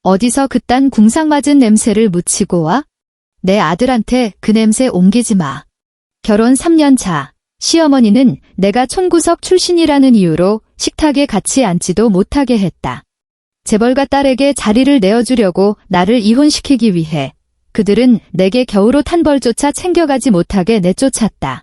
어디서 그딴 궁상맞은 냄새를 묻히고 와? 내 아들한테 그 냄새 옮기지 마. 결혼 3년 차, 시어머니는 내가 촌구석 출신이라는 이유로 식탁에 같이 앉지도 못하게 했다. 재벌가 딸에게 자리를 내어주려고 나를 이혼시키기 위해 그들은 내게 겨울옷 한 벌조차 챙겨가지 못하게 내쫓았다.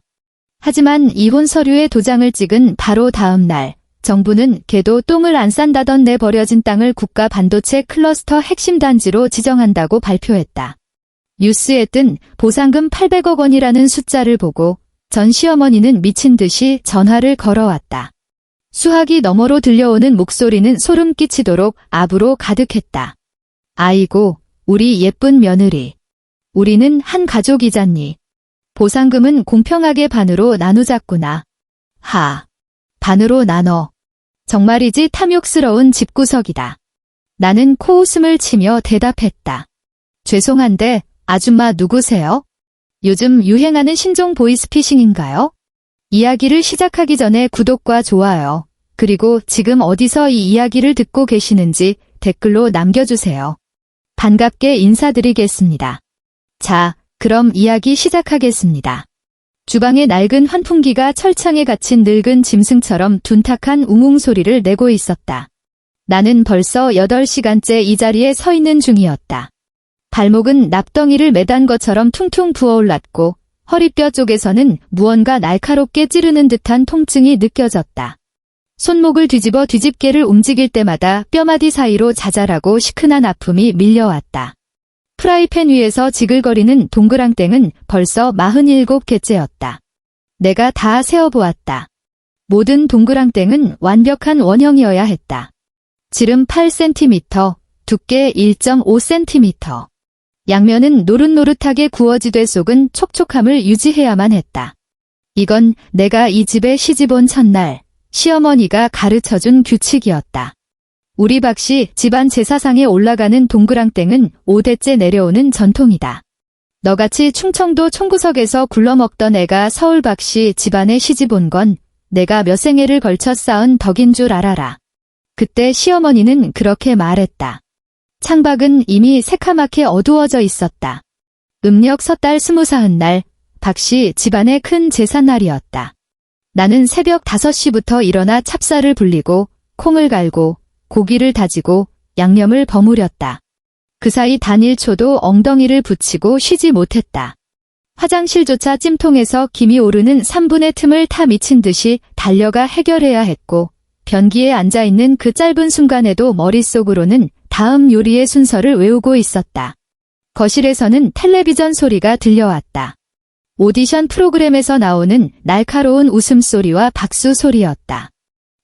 하지만 이혼 서류에 도장을 찍은 바로 다음 날, 정부는 개도 똥을 안 싼다던 내 버려진 땅을 국가 반도체 클러스터 핵심 단지로 지정한다고 발표했다. 뉴스에 뜬 보상금 800억 원이라는 숫자를 보고 전 시어머니는 미친 듯이 전화를 걸어왔다. 수화기 너머로 들려오는 목소리는 소름 끼치도록 압으로 가득했다. 아이고, 우리 예쁜 며느리. 우리는 한 가족이잖니. 보상금은 공평하게 반으로 나누자꾸나. 하. 반으로 나눠. 정말이지 탐욕스러운 집구석이다. 나는 코웃음을 치며 대답했다. 죄송한데 아줌마 누구세요? 요즘 유행하는 신종 보이스피싱인가요? 이야기를 시작하기 전에 구독과 좋아요, 그리고 지금 어디서 이 이야기를 듣고 계시는지 댓글로 남겨주세요. 반갑게 인사드리겠습니다. 자, 그럼 이야기 시작하겠습니다. 주방의 낡은 환풍기가 철창에 갇힌 늙은 짐승처럼 둔탁한 웅웅 소리를 내고 있었다. 나는 벌써 8시간째 이 자리에 서 있는 중이었다. 발목은 납덩이를 매단 것처럼 퉁퉁 부어올랐고 허리뼈 쪽에서는 무언가 날카롭게 찌르는 듯한 통증이 느껴졌다. 손목을 뒤집어 뒤집개를 움직일 때마다 뼈마디 사이로 자잘하고 시큰한 아픔이 밀려왔다. 프라이팬 위에서 지글거리는 동그랑땡은 벌써 47개째였다. 내가 다 세어보았다. 모든 동그랑땡은 완벽한 원형이어야 했다. 지름 8cm, 두께 1.5cm. 양면은 노릇노릇하게 구워지되 속은 촉촉함을 유지해야만 했다. 이건 내가 이 집에 시집 온 첫날 시어머니가 가르쳐준 규칙이었다. 우리 박씨 집안 제사상에 올라가는 동그랑땡은 5대째 내려오는 전통이다. 너같이 충청도 촌구석에서 굴러먹던 애가 서울 박씨 집안에 시집 온 건 내가 몇 생애를 걸쳐 쌓은 덕인 줄 알아라. 그때 시어머니는 그렇게 말했다. 창밖은 이미 새카맣게 어두워져 있었다. 음력 섣달 20살 박씨 집안의 큰 제삿날이었다. 나는 새벽 5시부터 일어나 찹쌀을 불리고 콩을 갈고 고기를 다지고 양념을 버무렸다. 그 사이 단 1초도 엉덩이를 붙이고 쉬지 못했다. 화장실조차 찜통에서 김이 오르는 3분의 틈을 타 미친 듯이 달려가 해결해야 했고 변기에 앉아있는 그 짧은 순간에도 머릿속으로는 다음 요리의 순서를 외우고 있었다. 거실에서는 텔레비전 소리가 들려왔다. 오디션 프로그램에서 나오는 날카로운 웃음소리와 박수 소리였다.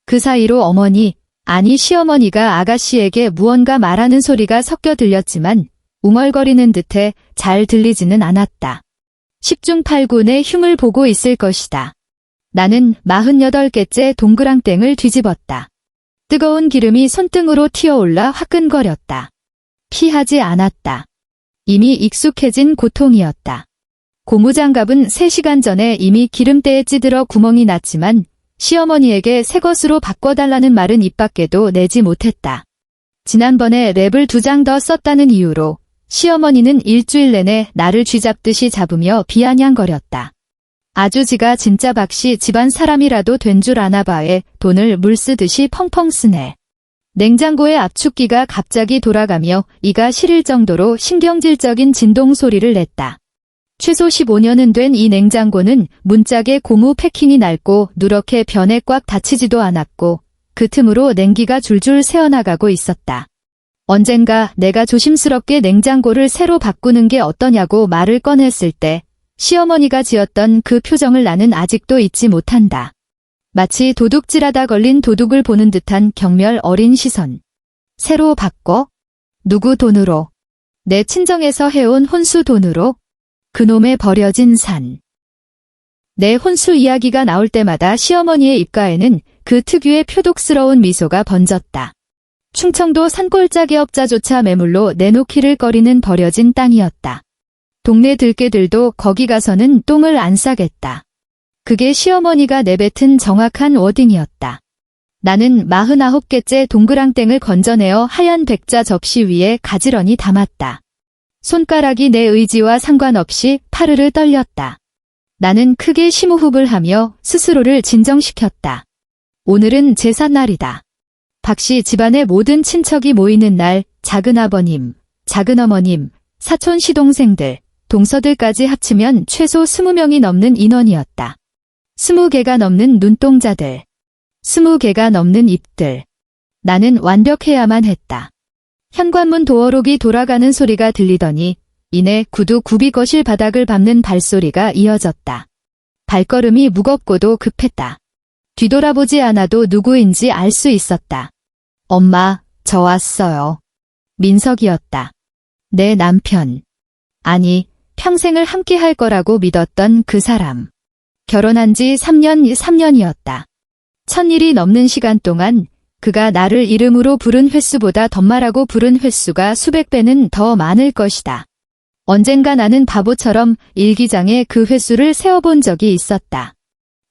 그 사이로 어머니, 아니 시어머니가 아가씨에게 무언가 말하는 소리가 섞여 들렸지만 웅얼거리는 듯해 잘 들리지는 않았다. 10중 8구의 흉을 보고 있을 것이다. 나는 48개째 동그랑땡을 뒤집었다. 뜨거운 기름이 손등으로 튀어올라 화끈거렸다. 피하지 않았다. 이미 익숙해진 고통이었다. 고무장갑은 3시간 전에 이미 기름때에 찌들어 구멍이 났지만 시어머니에게 새 것으로 바꿔달라는 말은 입 밖에도 내지 못했다. 지난번에 랩을 2장 더 썼다는 이유로 시어머니는 일주일 내내 나를 쥐잡듯이 잡으며 비아냥거렸다. 아주 지가 진짜 박씨 집안 사람이라도 된 줄 아나 봐에 돈을 물 쓰듯이 펑펑 쓰네. 냉장고의 압축기가 갑자기 돌아가며 이가 시릴 정도로 신경질적인 진동 소리를 냈다. 최소 15년은 된 이 냉장고는 문짝에 고무 패킹이 낡고 누렇게 변에 꽉 닫히지도 않았고 그 틈으로 냉기가 줄줄 새어나가고 있었다. 언젠가 내가 조심스럽게 냉장고를 새로 바꾸는 게 어떠냐고 말을 꺼냈을 때 시어머니가 지었던 그 표정을 나는 아직도 잊지 못한다. 마치 도둑질하다 걸린 도둑을 보는 듯한 경멸 어린 시선. 새로 바꿔? 누구 돈으로? 내 친정에서 해온 혼수 돈으로? 그놈의 버려진 산. 내 혼수 이야기가 나올 때마다 시어머니의 입가에는 그 특유의 표독스러운 미소가 번졌다. 충청도 산골짜기업자조차 매물로 내놓기를 꺼리는 버려진 땅이었다. 동네 들깨들도 거기 가서는 똥을 안 싸겠다. 그게 시어머니가 내뱉은 정확한 워딩이었다. 나는 49개째 동그랑땡을 건져내어 하얀 백자 접시 위에 가지런히 담았다. 손가락이 내 의지와 상관없이 파르르 떨렸다. 나는 크게 심호흡을 하며 스스로를 진정시켰다. 오늘은 제삿날이다. 박씨 집안의 모든 친척이 모이는 날, 작은아버님, 작은어머님, 사촌 시동생들, 동서들까지 합치면 최소 20명이 넘는 인원이었다. 20개가 넘는 눈동자들, 20개가 넘는 입들. 나는 완벽해야만 했다. 현관문 도어록이 돌아가는 소리가 들리더니 이내 구두 굽이 거실 바닥을 밟는 발소리가 이어졌다. 발걸음이 무겁고도 급했다. 뒤돌아보지 않아도 누구인지 알 수 있었다. 엄마, 저 왔어요. 민석이었다. 내 남편. 아니, 평생을 함께 할 거라고 믿었던 그 사람. 결혼한 지 3년이었다. 1000일이 넘는 시간 동안 그가 나를 이름으로 부른 횟수보다 덤마라고 부른 횟수가 수백 배는 더 많을 것이다. 언젠가 나는 바보처럼 일기장에 그 횟수를 세어본 적이 있었다.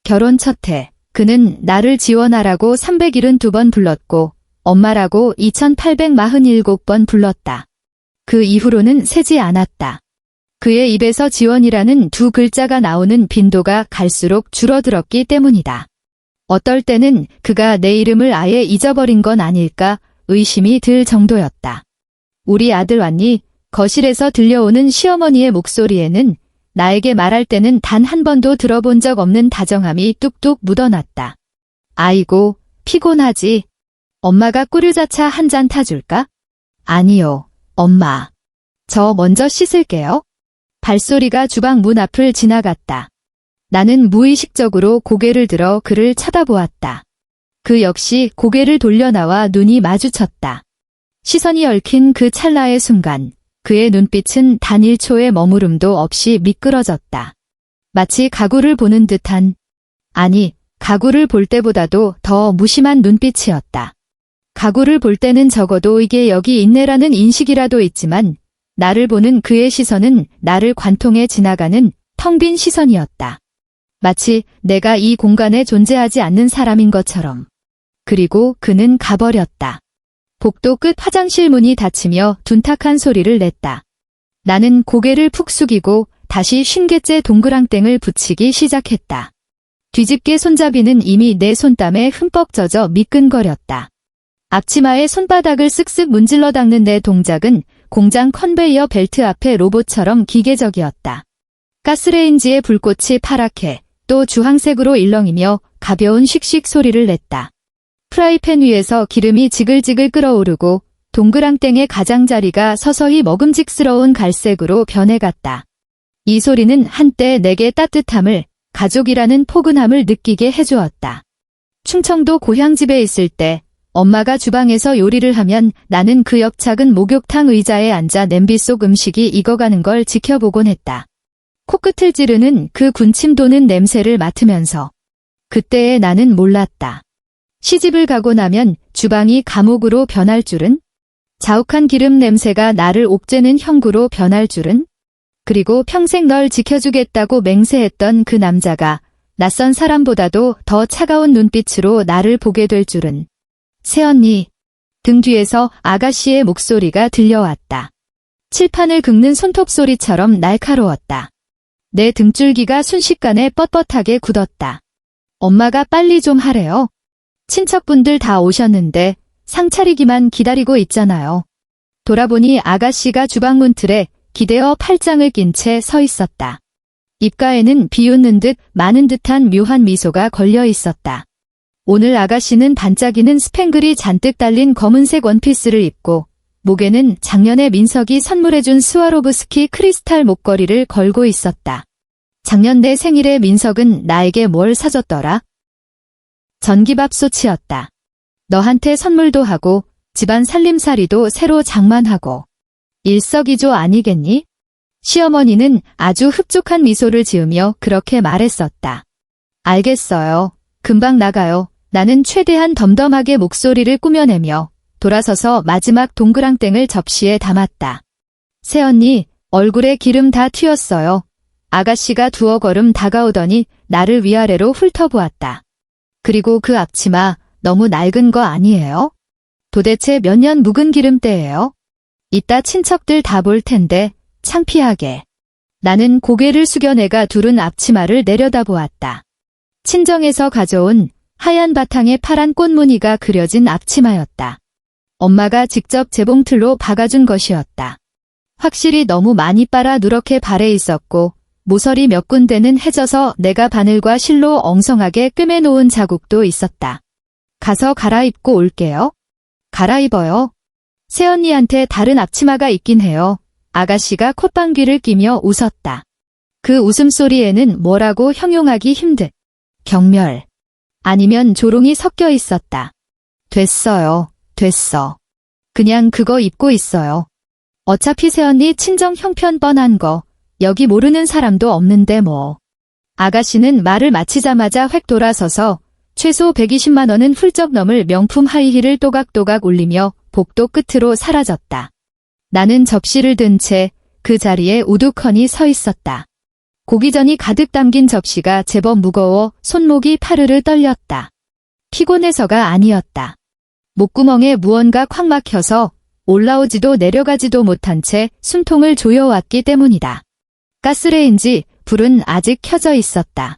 결혼 첫 해, 그는 나를 지원하라고 372번 불렀고 엄마라고 2847번 불렀다. 그 이후로는 세지 않았다. 그의 입에서 지원이라는 두 글자가 나오는 빈도가 갈수록 줄어들었기 때문이다. 어떨 때는 그가 내 이름을 아예 잊어버린 건 아닐까 의심이 들 정도였다. 우리 아들 왔니? 거실에서 들려오는 시어머니의 목소리에는 나에게 말할 때는 단 한 번도 들어본 적 없는 다정함이 뚝뚝 묻어났다. 아이고, 피곤하지? 엄마가 꾸류자차 한 잔 타줄까? 아니요, 엄마. 저 먼저 씻을게요. 발소리가 주방 문 앞을 지나갔다. 나는 무의식적으로 고개를 들어 그를 쳐다보았다. 그 역시 고개를 돌려 나와 눈이 마주쳤다. 시선이 얽힌 그 찰나의 순간, 그의 눈빛은 단 1초의 머무름도 없이 미끄러졌다. 마치 가구를 보는 듯한, 아니, 가구를 볼 때보다도 더 무심한 눈빛이었다. 가구를 볼 때는 적어도 이게 여기 있네라는 인식이라도 있지만, 나를 보는 그의 시선은 나를 관통해 지나가는 텅 빈 시선이었다. 마치 내가 이 공간에 존재하지 않는 사람인 것처럼. 그리고 그는 가버렸다. 복도 끝 화장실 문이 닫히며 둔탁한 소리를 냈다. 나는 고개를 푹 숙이고 다시 50개째 동그랑땡을 붙이기 시작했다. 뒤집개 손잡이는 이미 내 손땀에 흠뻑 젖어 미끈거렸다. 앞치마에 손바닥을 쓱쓱 문질러 닦는 내 동작은 공장 컨베이어 벨트 앞의 로봇처럼 기계적이었다. 가스레인지의 불꽃이 파랗게 또 주황색으로 일렁이며 가벼운 씩씩 소리를 냈다. 프라이팬 위에서 기름이 지글지글 끓어오르고 동그랑땡의 가장자리가 서서히 먹음직스러운 갈색으로 변해갔다. 이 소리는 한때 내게 따뜻함을, 가족이라는 포근함을 느끼게 해주었다. 충청도 고향집에 있을 때 엄마가 주방에서 요리를 하면 나는 그 옆 작은 목욕탕 의자에 앉아 냄비 속 음식이 익어가는 걸 지켜보곤 했다. 코끝을 찌르는 그 군침 도는 냄새를 맡으면서 그때의 나는 몰랐다. 시집을 가고 나면 주방이 감옥으로 변할 줄은? 자욱한 기름 냄새가 나를 옥죄는 형구로 변할 줄은? 그리고 평생 널 지켜주겠다고 맹세했던 그 남자가 낯선 사람보다도 더 차가운 눈빛으로 나를 보게 될 줄은? 새언니, 등 뒤에서 아가씨의 목소리가 들려왔다. 칠판을 긁는 손톱 소리처럼 날카로웠다. 내 등줄기가 순식간에 뻣뻣하게 굳었다. 엄마가 빨리 좀 하래요. 친척분들 다 오셨는데 상 차리기만 기다리고 있잖아요. 돌아보니 아가씨가 주방문 틀에 기대어 팔짱을 낀 채 서 있었다. 입가에는 비웃는 듯 많은 듯한 묘한 미소가 걸려 있었다. 오늘 아가씨는 반짝이는 스팽글이 잔뜩 달린 검은색 원피스를 입고 목에는 작년에 민석이 선물해준 스와로브스키 크리스탈 목걸이를 걸고 있었다. 작년 내 생일에 민석은 나에게 뭘 사줬더라? 전기밥솥이었다. 너한테 선물도 하고 집안 살림살이도 새로 장만하고 일석이조 아니겠니? 시어머니는 아주 흡족한 미소를 지으며 그렇게 말했었다. 알겠어요. 금방 나가요. 나는 최대한 덤덤하게 목소리를 꾸며내며 돌아서서 마지막 동그랑땡을 접시에 담았다. 새언니, 얼굴에 기름 다 튀었어요. 아가씨가 두어 걸음 다가오더니 나를 위아래로 훑어보았다. 그리고 그 앞치마, 너무 낡은 거 아니에요? 도대체 몇 년 묵은 기름때예요? 이따 친척들 다 볼 텐데 창피하게. 나는 고개를 숙여 내가 두른 앞치마를 내려다보았다. 친정에서 가져온 하얀 바탕에 파란 꽃무늬가 그려진 앞치마였다. 엄마가 직접 재봉틀로 박아준 것이었다. 확실히 너무 많이 빨아 누렇게 발에 있었고 모서리 몇 군데는 해져서 내가 바늘과 실로 엉성하게 꿰매놓은 자국도 있었다. 가서 갈아입고 올게요. 갈아입어요. 새언니한테 다른 앞치마가 있긴 해요. 아가씨가 콧방귀를 끼며 웃었다. 그 웃음소리에는 뭐라고 형용하기 힘든 경멸 아니면 조롱이 섞여 있었다. 됐어요. 됐어. 그냥 그거 입고 있어요. 어차피 새언니 친정 형편 뻔한 거 여기 모르는 사람도 없는데 뭐. 아가씨는 말을 마치자마자 획 돌아서서 최소 120만 원은 훌쩍 넘을 명품 하이힐을 또각또각 올리며 복도 끝으로 사라졌다. 나는 접시를 든 채 그 자리에 우두커니 서 있었다. 고기전이 가득 담긴 접시가 제법 무거워 손목이 파르르 떨렸다. 피곤해서가 아니었다. 목구멍에 무언가 콱 막혀서 올라오지도 내려가지도 못한 채 숨통을 조여왔기 때문이다. 가스레인지 불은 아직 켜져 있었다.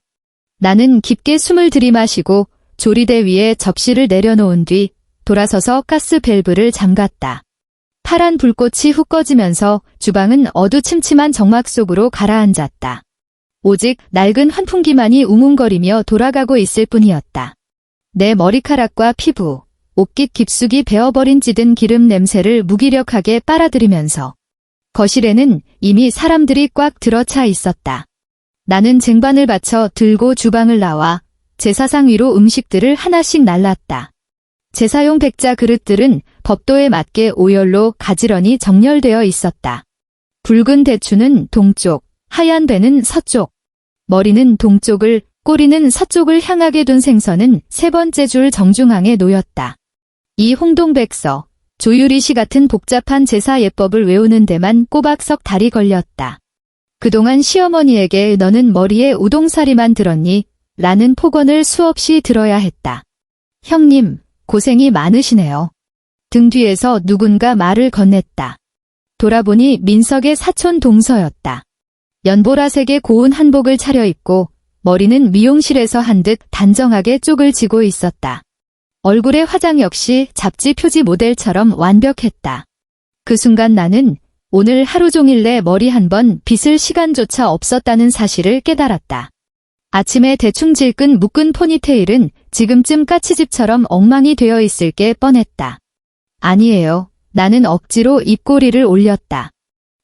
나는 깊게 숨을 들이마시고 조리대 위에 접시를 내려놓은 뒤 돌아서서 가스 밸브를 잠갔다. 파란 불꽃이 훅 꺼지면서 주방은 어두침침한 정막 속으로 가라앉았다. 오직 낡은 환풍기만이 웅웅거리며 돌아가고 있을 뿐이었다. 내 머리카락과 피부, 옷깃 깊숙이 베어버린 찌든 기름 냄새를 무기력하게 빨아들이면서 거실에는 이미 사람들이 꽉 들어차 있었다. 나는 쟁반을 받쳐 들고 주방을 나와 제사상 위로 음식들을 하나씩 날랐다. 제사용 백자 그릇들은 법도에 맞게 오열로 가지런히 정렬되어 있었다. 붉은 대추는 동쪽, 하얀 배는 서쪽, 머리는 동쪽을, 꼬리는 서쪽을 향하게 둔 생선은 세 번째 줄 정중앙에 놓였다. 이 홍동백서, 조유리시 같은 복잡한 제사 예법을 외우는 데만 꼬박석 달이 걸렸다. 그동안 시어머니에게 너는 머리에 우동사리만 들었니? 라는 폭언을 수없이 들어야 했다. 형님, 고생이 많으시네요. 등 뒤에서 누군가 말을 건넸다. 돌아보니 민석의 사촌 동서였다. 연보라색의 고운 한복을 차려입고 머리는 미용실에서 한 듯 단정하게 쪽을 쥐고 있었다. 얼굴의 화장 역시 잡지 표지 모델처럼 완벽했다. 그 순간 나는 오늘 하루 종일 내 머리 한 번 빗을 시간조차 없었다는 사실을 깨달았다. 아침에 대충 질끈 묶은 포니테일은 지금쯤 까치집처럼 엉망이 되어 있을 게 뻔했다. 아니에요. 나는 억지로 입꼬리를 올렸다.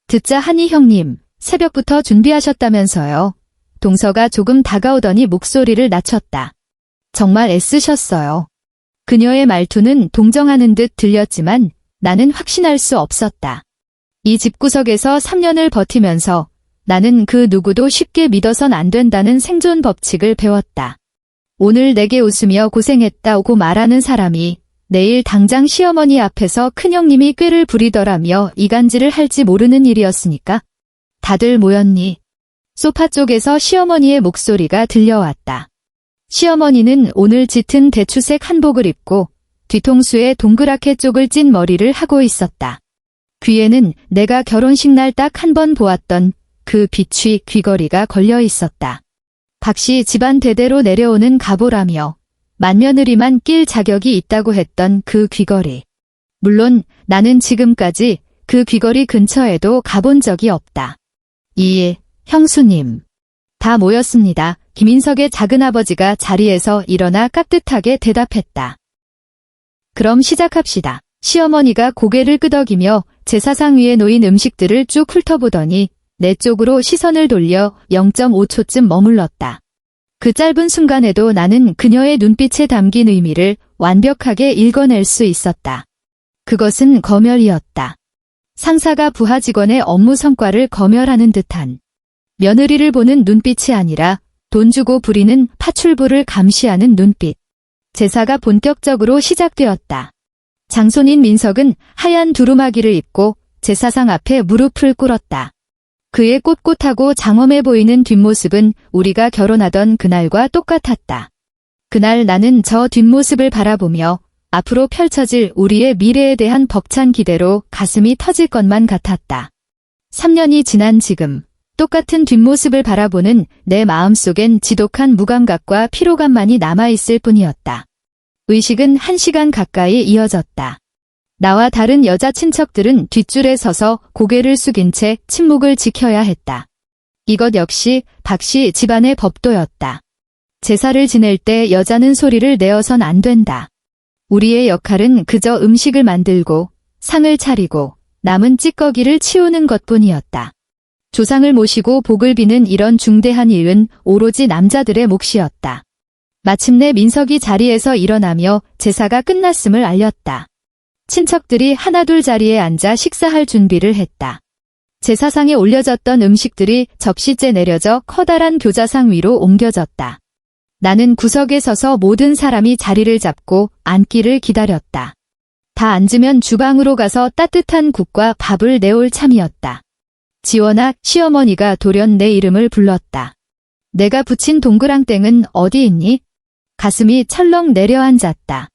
듣자 하니 형님, 새벽부터 준비하셨다면서요. 동서가 조금 다가오더니 목소리를 낮췄다. 정말 애쓰셨어요. 그녀의 말투는 동정하는 듯 들렸지만 나는 확신할 수 없었다. 이 집구석에서 3년을 버티면서 나는 그 누구도 쉽게 믿어선 안 된다는 생존 법칙을 배웠다. 오늘 내게 웃으며 고생했다고 말하는 사람이 내일 당장 시어머니 앞에서 큰형님이 꾀를 부리더라며 이간질을 할지 모르는 일이었으니까. 다들 모였니? 소파 쪽에서 시어머니의 목소리가 들려왔다. 시어머니는 오늘 짙은 대추색 한복을 입고 뒤통수에 동그랗게 쪽을 찐 머리를 하고 있었다. 귀에는 내가 결혼식 날 딱 한 번 보았던 그 비취 귀걸이가 걸려 있었다. 박씨 집안 대대로 내려오는 가보라며 맏며느리만 낄 자격이 있다고 했던 그 귀걸이. 물론 나는 지금까지 그 귀걸이 근처에도 가본 적이 없다. 형수님. 다 모였습니다. 김인석의 작은아버지가 자리에서 일어나 깍듯하게 대답했다. 그럼 시작합시다. 시어머니가 고개를 끄덕이며 제사상 위에 놓인 음식들을 쭉 훑어보더니 내 쪽으로 시선을 돌려 0.5초쯤 머물렀다. 그 짧은 순간에도 나는 그녀의 눈빛에 담긴 의미를 완벽하게 읽어낼 수 있었다. 그것은 검열이었다. 상사가 부하 직원의 업무 성과를 검열하는 듯한 며느리를 보는 눈빛이 아니라 돈 주고 부리는 파출부를 감시하는 눈빛. 제사가 본격적으로 시작되었다. 장손인 민석은 하얀 두루마기를 입고 제사상 앞에 무릎을 꿇었다. 그의 꼿꼿하고 장엄해 보이는 뒷모습은 우리가 결혼하던 그날과 똑같았다. 그날 나는 저 뒷모습을 바라보며 앞으로 펼쳐질 우리의 미래에 대한 벅찬 기대로 가슴이 터질 것만 같았다. 3년이 지난 지금 똑같은 뒷모습을 바라보는 내 마음속엔 지독한 무감각과 피로감만이 남아있을 뿐이었다. 의식은 1시간 가까이 이어졌다. 나와 다른 여자 친척들은 뒷줄에 서서 고개를 숙인 채 침묵을 지켜야 했다. 이것 역시 박씨 집안의 법도였다. 제사를 지낼 때 여자는 소리를 내어선 안 된다. 우리의 역할은 그저 음식을 만들고 상을 차리고 남은 찌꺼기를 치우는 것뿐이었다. 조상을 모시고 복을 비는 이런 중대한 일은 오로지 남자들의 몫이었다. 마침내 민석이 자리에서 일어나며 제사가 끝났음을 알렸다. 친척들이 하나둘 자리에 앉아 식사할 준비를 했다. 제사상에 올려졌던 음식들이 접시째 내려져 커다란 교자상 위로 옮겨졌다. 나는 구석에 서서 모든 사람이 자리를 잡고 앉기를 기다렸다. 다 앉으면 주방으로 가서 따뜻한 국과 밥을 내올 참이었다. 지원아, 시어머니가 돌연 내 이름을 불렀다. 내가 붙인 동그랑땡은 어디 있니? 가슴이 철렁 내려앉았다.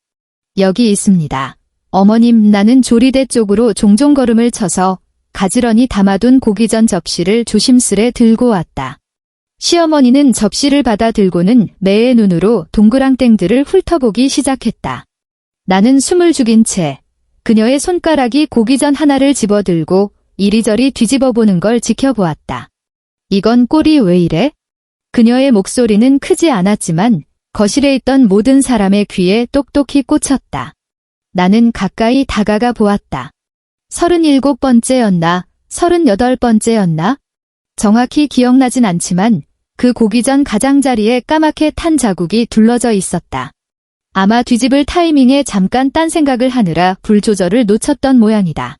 여기 있습니다. 어머님, 나는 조리대 쪽으로 종종 걸음을 쳐서 가지런히 담아둔 고기전 접시를 조심스레 들고 왔다. 시어머니는 접시를 받아 들고는 매의 눈으로 동그랑땡들을 훑어보기 시작했다. 나는 숨을 죽인 채 그녀의 손가락이 고기전 하나를 집어들고 이리저리 뒤집어보는 걸 지켜보았다. 이건 꼴이 왜 이래? 그녀의 목소리는 크지 않았지만 거실에 있던 모든 사람의 귀에 똑똑히 꽂혔다. 나는 가까이 다가가 보았다. 37번째였나, 38번째였나? 정확히 기억나진 않지만 그 고기전 가장자리에 까맣게 탄 자국이 둘러져 있었다. 아마 뒤집을 타이밍에 잠깐 딴 생각을 하느라 불 조절을 놓쳤던 모양이다.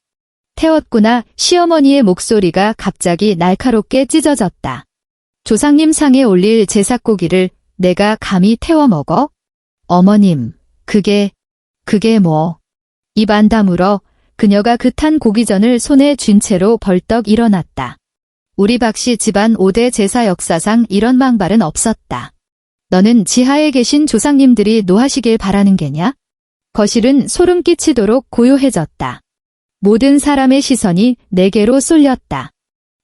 태웠구나. 시어머니의 목소리가 갑자기 날카롭게 찢어졌다. 조상님 상에 올릴 제사고기를 내가 감히 태워 먹어? 어머님, 그게 뭐? 입 안 다물어. 그녀가 그 탄 고기전을 손에 쥔 채로 벌떡 일어났다. 우리 박씨 집안 5대 제사 역사상 이런 망발은 없었다. 너는 지하에 계신 조상님들이 노하시길 바라는 게냐? 거실은 소름 끼치도록 고요해졌다. 모든 사람의 시선이 내게로 쏠렸다.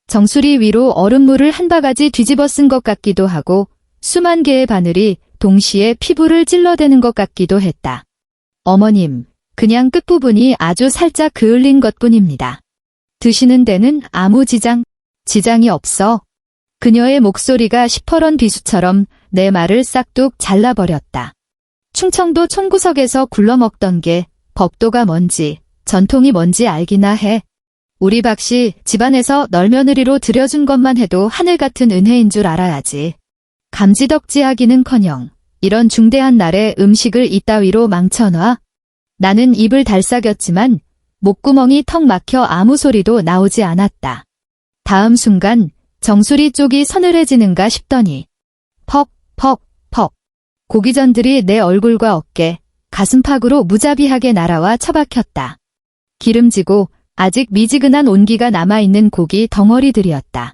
정수리 위로 얼음물을 한 바가지 뒤집어 쓴 것 같기도 하고 수만 개의 바늘이 동시에 피부를 찔러대는 것 같기도 했다. 어머님, 그냥 끝부분이 아주 살짝 그을린 것뿐입니다. 드시는 데는 아무 지장이 없어. 그녀의 목소리가 시퍼런 비수처럼 내 말을 싹둑 잘라버렸다. 충청도 촌구석에서 굴러먹던 게 법도가 뭔지 전통이 뭔지 알기나 해. 우리 박씨 집안에서 널 며느리로 들여준 것만 해도 하늘 같은 은혜인 줄 알아야지. 감지덕지하기는커녕 이런 중대한 날에 음식을 이따위로 망쳐놔. 나는 입을 달싹였지만 목구멍이 턱 막혀 아무 소리도 나오지 않았다. 다음 순간 정수리 쪽이 서늘해지는가 싶더니 퍽, 퍽, 퍽. 고기전들이 내 얼굴과 어깨, 가슴팍으로 무자비하게 날아와 처박혔다. 기름지고 아직 미지근한 온기가 남아있는 고기 덩어리들이었다.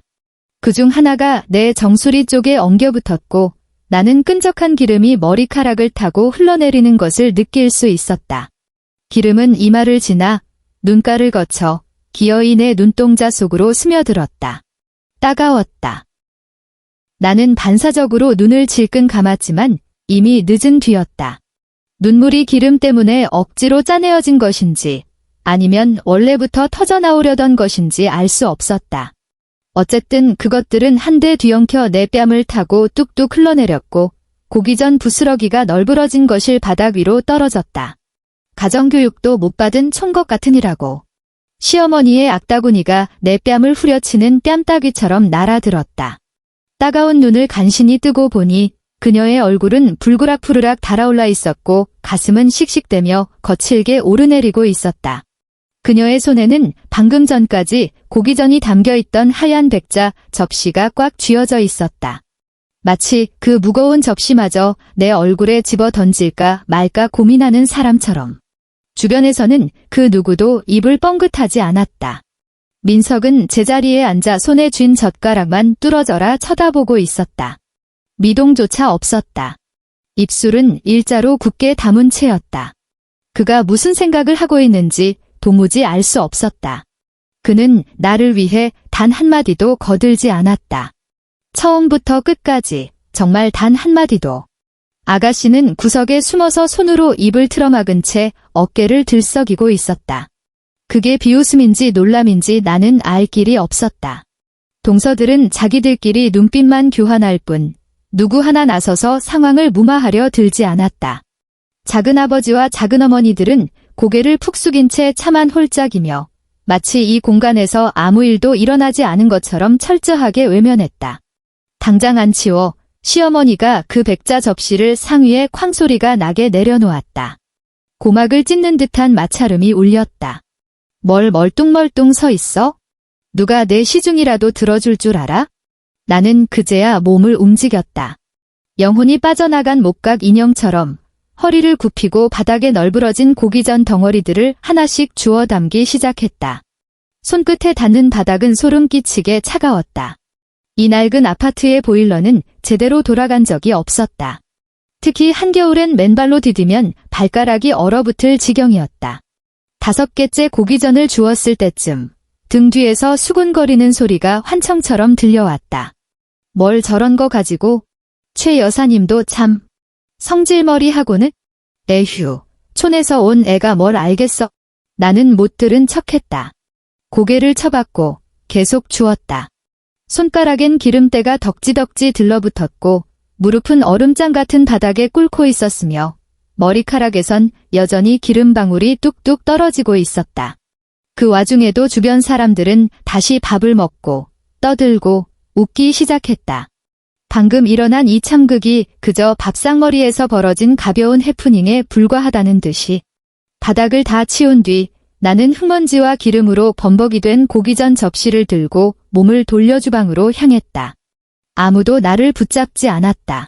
그중 하나가 내 정수리 쪽에 엉겨붙었고 나는 끈적한 기름이 머리카락을 타고 흘러내리는 것을 느낄 수 있었다. 기름은 이마를 지나 눈가를 거쳐 기어이 내 눈동자 속으로 스며들었다. 따가웠다. 나는 반사적으로 눈을 질끈 감았지만 이미 늦은 뒤였다. 눈물이 기름 때문에 억지로 짜내어진 것인지 아니면 원래부터 터져나오려던 것인지 알 수 없었다. 어쨌든 그것들은 한데 뒤엉켜 내 뺨을 타고 뚝뚝 흘러내렸고 고기전 부스러기가 널브러진 것일 바닥 위로 떨어졌다. 가정교육도 못 받은 촌것 같으니라고. 시어머니의 악다구니가 내 뺨을 후려치는 뺨따귀처럼 날아들었다. 따가운 눈을 간신히 뜨고 보니 그녀의 얼굴은 불그락푸르락 달아올라 있었고 가슴은 씩씩대며 거칠게 오르내리고 있었다. 그녀의 손에는 방금 전까지 고기전이 담겨있던 하얀 백자 접시가 꽉 쥐어져 있었다. 마치 그 무거운 접시마저 내 얼굴에 집어 던질까 말까 고민하는 사람처럼. 주변에서는 그 누구도 입을 뻥긋하지 않았다. 민석은 제자리에 앉아 손에 쥔 젓가락만 뚫어져라 쳐다보고 있었다. 미동조차 없었다. 입술은 일자로 굳게 담은 채였다. 그가 무슨 생각을 하고 있는지 도무지 알 수 없었다. 그는 나를 위해 단 한마디도 거들지 않았다. 처음부터 끝까지 정말 단 한마디도. 아가씨는 구석에 숨어서 손으로 입을 틀어막은 채 어깨를 들썩이고 있었다. 그게 비웃음인지 놀람인지 나는 알 길이 없었다. 동서들은 자기들끼리 눈빛만 교환할 뿐 누구 하나 나서서 상황을 무마하려 들지 않았다. 작은아버지와 작은어머니들은 고개를 푹 숙인 채 차만 홀짝이며 마치 이 공간에서 아무 일도 일어나지 않은 것처럼 철저하게 외면했다. 당장 안 치워 시어머니가 그 백자 접시를 상위에 쾅소리가 나게 내려놓았다. 고막을 찢는 듯한 마찰음이 울렸다. 뭘 멀뚱멀뚱 서 있어? 누가 내 시중이라도 들어줄 줄 알아? 나는 그제야 몸을 움직였다. 영혼이 빠져나간 목각 인형처럼 허리를 굽히고 바닥에 널브러진 고기전 덩어리들을 하나씩 주워 담기 시작했다. 손끝에 닿는 바닥은 소름 끼치게 차가웠다. 이 낡은 아파트의 보일러는 제대로 돌아간 적이 없었다. 특히 한겨울엔 맨발로 디디면 발가락이 얼어붙을 지경이었다. 5개째 고기전을 주웠을 때쯤 등 뒤에서 수군거리는 소리가 환청처럼 들려왔다. 뭘 저런 거 가지고? 최 여사님도 참 성질머리하고는? 에휴, 촌에서 온 애가 뭘 알겠어. 나는 못 들은 척했다. 고개를 쳐박고 계속 주웠다. 손가락엔 기름때가 덕지덕지 들러붙었고 무릎은 얼음장 같은 바닥에 꿇고 있었으며 머리카락에선 여전히 기름방울이 뚝뚝 떨어지고 있었다. 그 와중에도 주변 사람들은 다시 밥을 먹고 떠들고 웃기 시작했다. 방금 일어난 이 참극이 그저 밥상머리에서 벌어진 가벼운 해프닝에 불과하다는 듯이 바닥을 다 치운 뒤 나는 흙먼지와 기름으로 범벅이 된 고기전 접시를 들고 몸을 돌려 주방으로 향했다. 아무도 나를 붙잡지 않았다.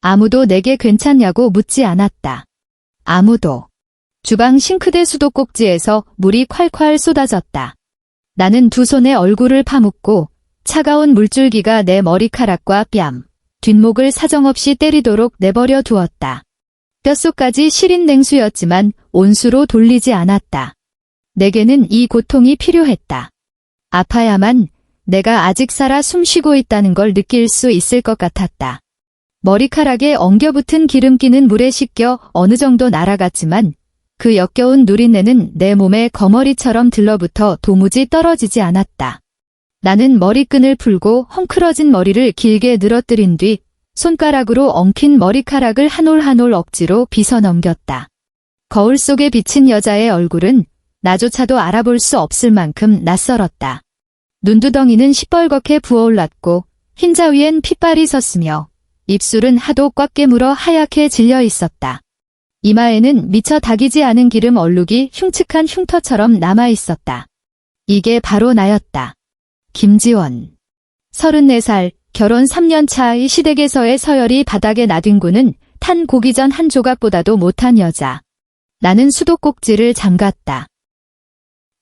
아무도 내게 괜찮냐고 묻지 않았다. 아무도. 주방 싱크대 수도꼭지에서 물이 콸콸 쏟아졌다. 나는 두 손에 얼굴을 파묻고 차가운 물줄기가 내 머리카락과 뺨, 뒷목을 사정없이 때리도록 내버려 두었다. 뼛속까지 시린 냉수였지만 온수로 돌리지 않았다. 내게는 이 고통이 필요했다. 아파야만 내가 아직 살아 숨쉬고 있다는 걸 느낄 수 있을 것 같았다. 머리카락에 엉겨붙은 기름기는 물에 씻겨 어느 정도 날아갔지만 그 역겨운 누린내는 내 몸에 거머리처럼 들러붙어 도무지 떨어지지 않았다. 나는 머리끈을 풀고 헝클어진 머리를 길게 늘어뜨린 뒤 손가락으로 엉킨 머리카락을 한 올 한 올 억지로 빗어 넘겼다. 거울 속에 비친 여자의 얼굴은 나조차도 알아볼 수 없을 만큼 낯설었다. 눈두덩이는 시뻘겋게 부어올랐고 흰자 위엔 핏발이 섰으며 입술은 하도 꽉 깨물어 하얗게 질려 있었다. 이마에는 미처 다기지 않은 기름 얼룩이 흉측한 흉터처럼 남아 있었다. 이게 바로 나였다. 김지원. 34살, 결혼 3년 차의 시댁에서의 서열이 바닥에 나뒹구는 탄 고기전 한 조각보다도 못한 여자. 나는 수도꼭지를 잠갔다.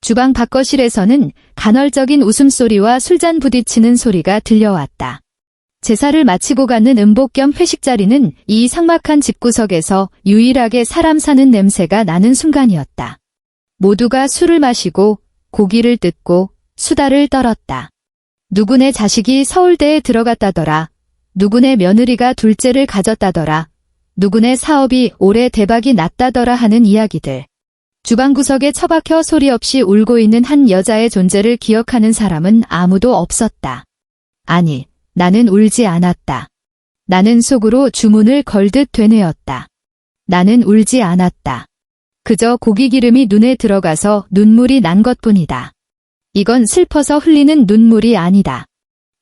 주방 밖거실에서는 간헐적인 웃음소리와 술잔 부딪히는 소리가 들려왔다. 제사를 마치고 가는 음복 겸 회식 자리는 이 삭막한 집구석에서 유일하게 사람 사는 냄새가 나는 순간이었다. 모두가 술을 마시고 고기를 뜯고 수다를 떨었다. 누구네 자식이 서울대에 들어갔다더라. 누구네 며느리가 둘째를 가졌다더라. 누구네 사업이 올해 대박이 났다더라 하는 이야기들. 주방 구석에 처박혀 소리 없이 울고 있는 한 여자의 존재를 기억하는 사람은 아무도 없었다. 아니, 나는 울지 않았다. 나는 속으로 주문을 걸듯 되뇌었다. 나는 울지 않았다. 그저 고기 기름이 눈에 들어가서 눈물이 난 것뿐이다. 이건 슬퍼서 흘리는 눈물이 아니다.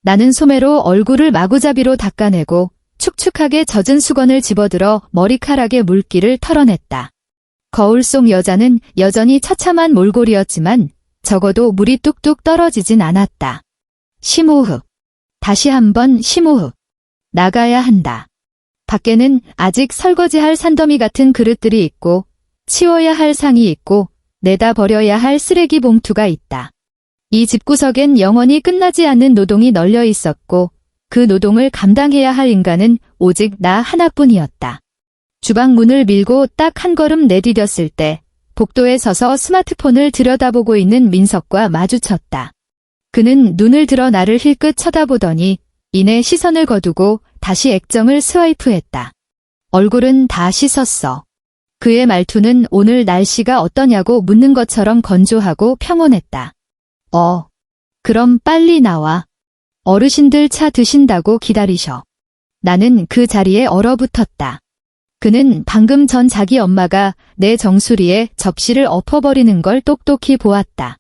나는 소매로 얼굴을 마구잡이로 닦아내고 축축하게 젖은 수건을 집어들어 머리카락의 물기를 털어냈다. 거울 속 여자는 여전히 처참한 몰골이었지만 적어도 물이 뚝뚝 떨어지진 않았다. 심호흡. 다시 한번 심호흡. 나가야 한다. 밖에는 아직 설거지할 산더미 같은 그릇들이 있고 치워야 할 상이 있고 내다 버려야 할 쓰레기 봉투가 있다. 이 집구석엔 영원히 끝나지 않는 노동이 널려 있었고 그 노동을 감당해야 할 인간은 오직 나 하나뿐이었다. 주방 문을 밀고 딱 한 걸음 내디뎠을 때 복도에 서서 스마트폰을 들여다보고 있는 민석과 마주쳤다. 그는 눈을 들어 나를 힐끗 쳐다보더니 이내 시선을 거두고 다시 액정을 스와이프했다. 얼굴은 다 씻었어. 그의 말투는 오늘 날씨가 어떠냐고 묻는 것처럼 건조하고 평온했다. 그럼 빨리 나와. 어르신들 차 드신다고 기다리셔. 나는 그 자리에 얼어붙었다. 그는 방금 전 자기 엄마가 내 정수리에 접시를 엎어버리는 걸 똑똑히 보았다.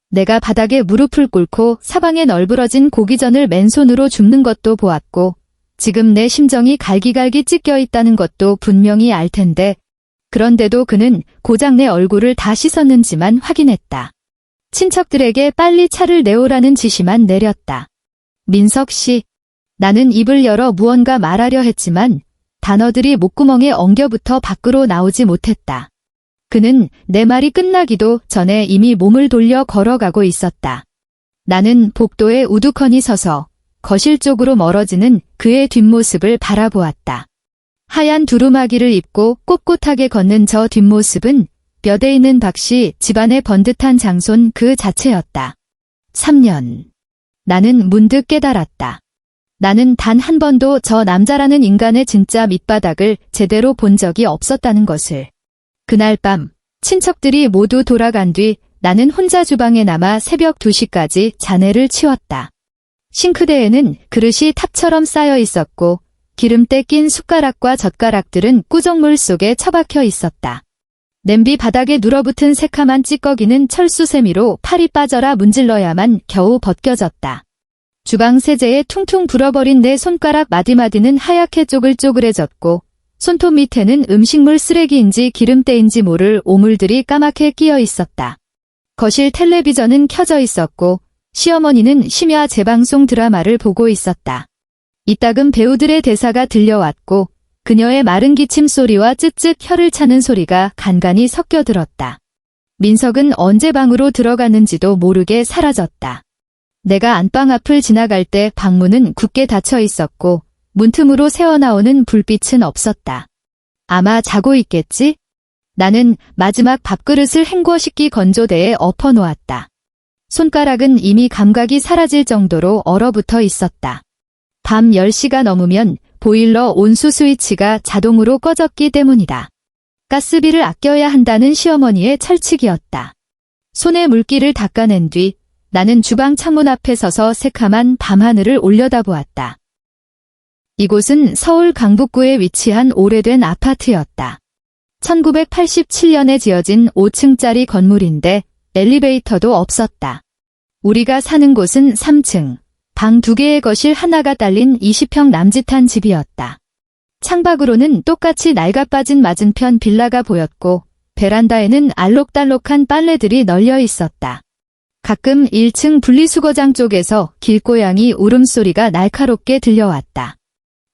내가 바닥에 무릎을 꿇고 사방에 널브러진 고기전을 맨손으로 줍는 것도 보았고 지금 내 심정이 갈기갈기 찢겨 있다는 것도 분명히 알 텐데 그런데도 그는 고작 내 얼굴을 다 씻었는지만 확인했다. 친척들에게 빨리 차를 내오라는 지시만 내렸다. 민석 씨. 나는 입을 열어 무언가 말하려 했지만 단어들이 목구멍에 엉겨붙어 밖으로 나오지 못했다. 그는 내 말이 끝나기도 전에 이미 몸을 돌려 걸어가고 있었다. 나는 복도에 우두커니 서서 거실 쪽으로 멀어지는 그의 뒷모습을 바라보았다. 하얀 두루마기를 입고 꼿꼿하게 걷는 저 뒷모습은 뼈대 있는 박씨 집안의 번듯한 장손 그 자체였다. 3년. 나는 문득 깨달았다. 나는 단 한 번도 저 남자라는 인간의 진짜 밑바닥을 제대로 본 적이 없었다는 것을. 그날 밤 친척들이 모두 돌아간 뒤 나는 혼자 주방에 남아 새벽 2시까지 잔해를 치웠다. 싱크대에는 그릇이 탑처럼 쌓여 있었고 기름때 낀 숟가락과 젓가락들은 꾸정물 속에 처박혀 있었다. 냄비 바닥에 눌어붙은 새카만 찌꺼기는 철수세미로 팔이 빠져라 문질러야만 겨우 벗겨졌다. 주방 세제에 퉁퉁 불어버린 내 손가락 마디마디는 하얗게 쪼글쪼글해졌고 손톱 밑에는 음식물 쓰레기인지 기름때인지 모를 오물들이 까맣게 끼어 있었다. 거실 텔레비전은 켜져 있었고 시어머니는 심야 재방송 드라마를 보고 있었다. 이따금 배우들의 대사가 들려왔고 그녀의 마른 기침 소리와 쯧쯧 혀를 차는 소리가 간간이 섞여 들었다. 민석은 언제 방으로 들어갔는지도 모르게 사라졌다. 내가 안방 앞을 지나갈 때 방문은 굳게 닫혀 있었고 문틈으로 새어나오는 불빛은 없었다. 아마 자고 있겠지? 나는 마지막 밥그릇을 헹궈 식기 건조대에 엎어놓았다. 손가락은 이미 감각이 사라질 정도로 얼어붙어 있었다. 밤 10시가 넘으면 보일러 온수 스위치가 자동으로 꺼졌기 때문이다. 가스비를 아껴야 한다는 시어머니의 철칙이었다. 손에 물기를 닦아낸 뒤 나는 주방 창문 앞에 서서 새카만 밤하늘을 올려다보았다. 이곳은 서울 강북구에 위치한 오래된 아파트였다. 1987년에 지어진 5층짜리 건물인데 엘리베이터도 없었다. 우리가 사는 곳은 3층, 방 2개의 거실 하나가 딸린 20평 남짓한 집이었다. 창밖으로는 똑같이 낡아빠진 맞은편 빌라가 보였고 베란다에는 알록달록한 빨래들이 널려 있었다. 가끔 1층 분리수거장 쪽에서 길고양이 울음소리가 날카롭게 들려왔다.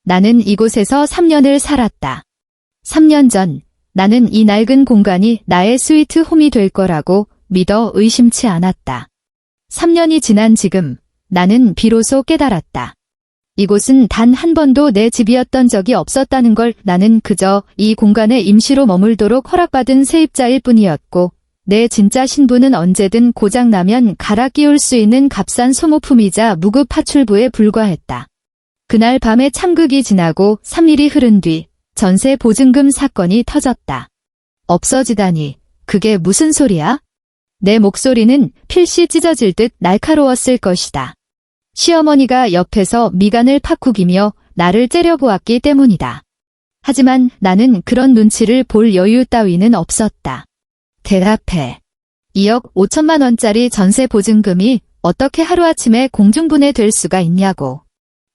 나는 이곳에서 3년을 살았다. 3년 전 나는 이 낡은 공간이 나의 스위트 홈이 될 거라고 믿어 의심치 않았다. 3년이 지난 지금 나는 비로소 깨달았다. 이곳은 단 한 번도 내 집이었던 적이 없었다는 걸. 나는 그저 이 공간에 임시로 머물도록 허락받은 세입자일 뿐이었고 내 진짜 신분은 언제든 고장나면 갈아 끼울 수 있는 값싼 소모품이자 무급 파출부에 불과했다. 그날 밤에 참극이 지나고 3일이 흐른 뒤 전세 보증금 사건이 터졌다. 없어지다니, 그게 무슨 소리야? 내 목소리는 필시 찢어질 듯 날카로웠을 것이다. 시어머니가 옆에서 미간을 팍구기며 나를 째려보았기 때문이다. 하지만 나는 그런 눈치를 볼 여유 따위는 없었다. 대답해. 2억 5천만 원짜리 전세 보증금이 어떻게 하루아침에 공중분해될 수가 있냐고.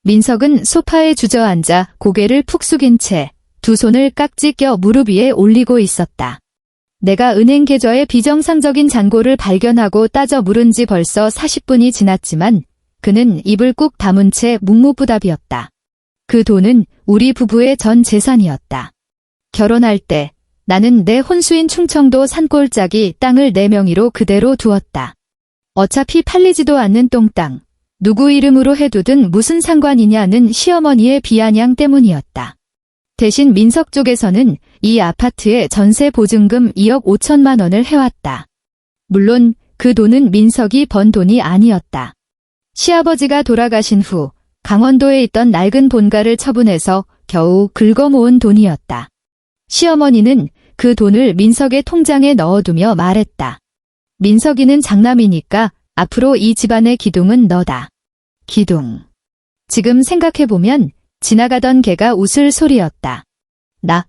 민석은 소파에 주저앉아 고개를 푹 숙인 채 두 손을 깍지 껴 무릎 위에 올리고 있었다. 내가 은행 계좌의 비정상적인 잔고를 발견하고 따져 물은 지 벌써 40분이 지났지만 그는 입을 꾹 다문 채 묵묵부답이었다. 그 돈은 우리 부부의 전 재산이었다. 결혼할 때 나는 내 혼수인 충청도 산골짜기 땅을 내 명의로 그대로 두었다. 어차피 팔리지도 않는 똥땅, 누구 이름으로 해두든 무슨 상관이냐는 시어머니의 비아냥 때문이었다. 대신 민석 쪽에서는 이 아파트에 전세 보증금 2억 5천만 원을 해왔다. 물론 그 돈은 민석이 번 돈이 아니었다. 시아버지가 돌아가신 후 강원도에 있던 낡은 본가를 처분해서 겨우 긁어 모은 돈이었다. 시어머니는 그 돈을 민석의 통장에 넣어두며 말했다. 민석이는 장남이니까 앞으로 이 집안의 기둥은 너다. 기둥. 지금 생각해보면 지나가던 개가 웃을 소리였다. 나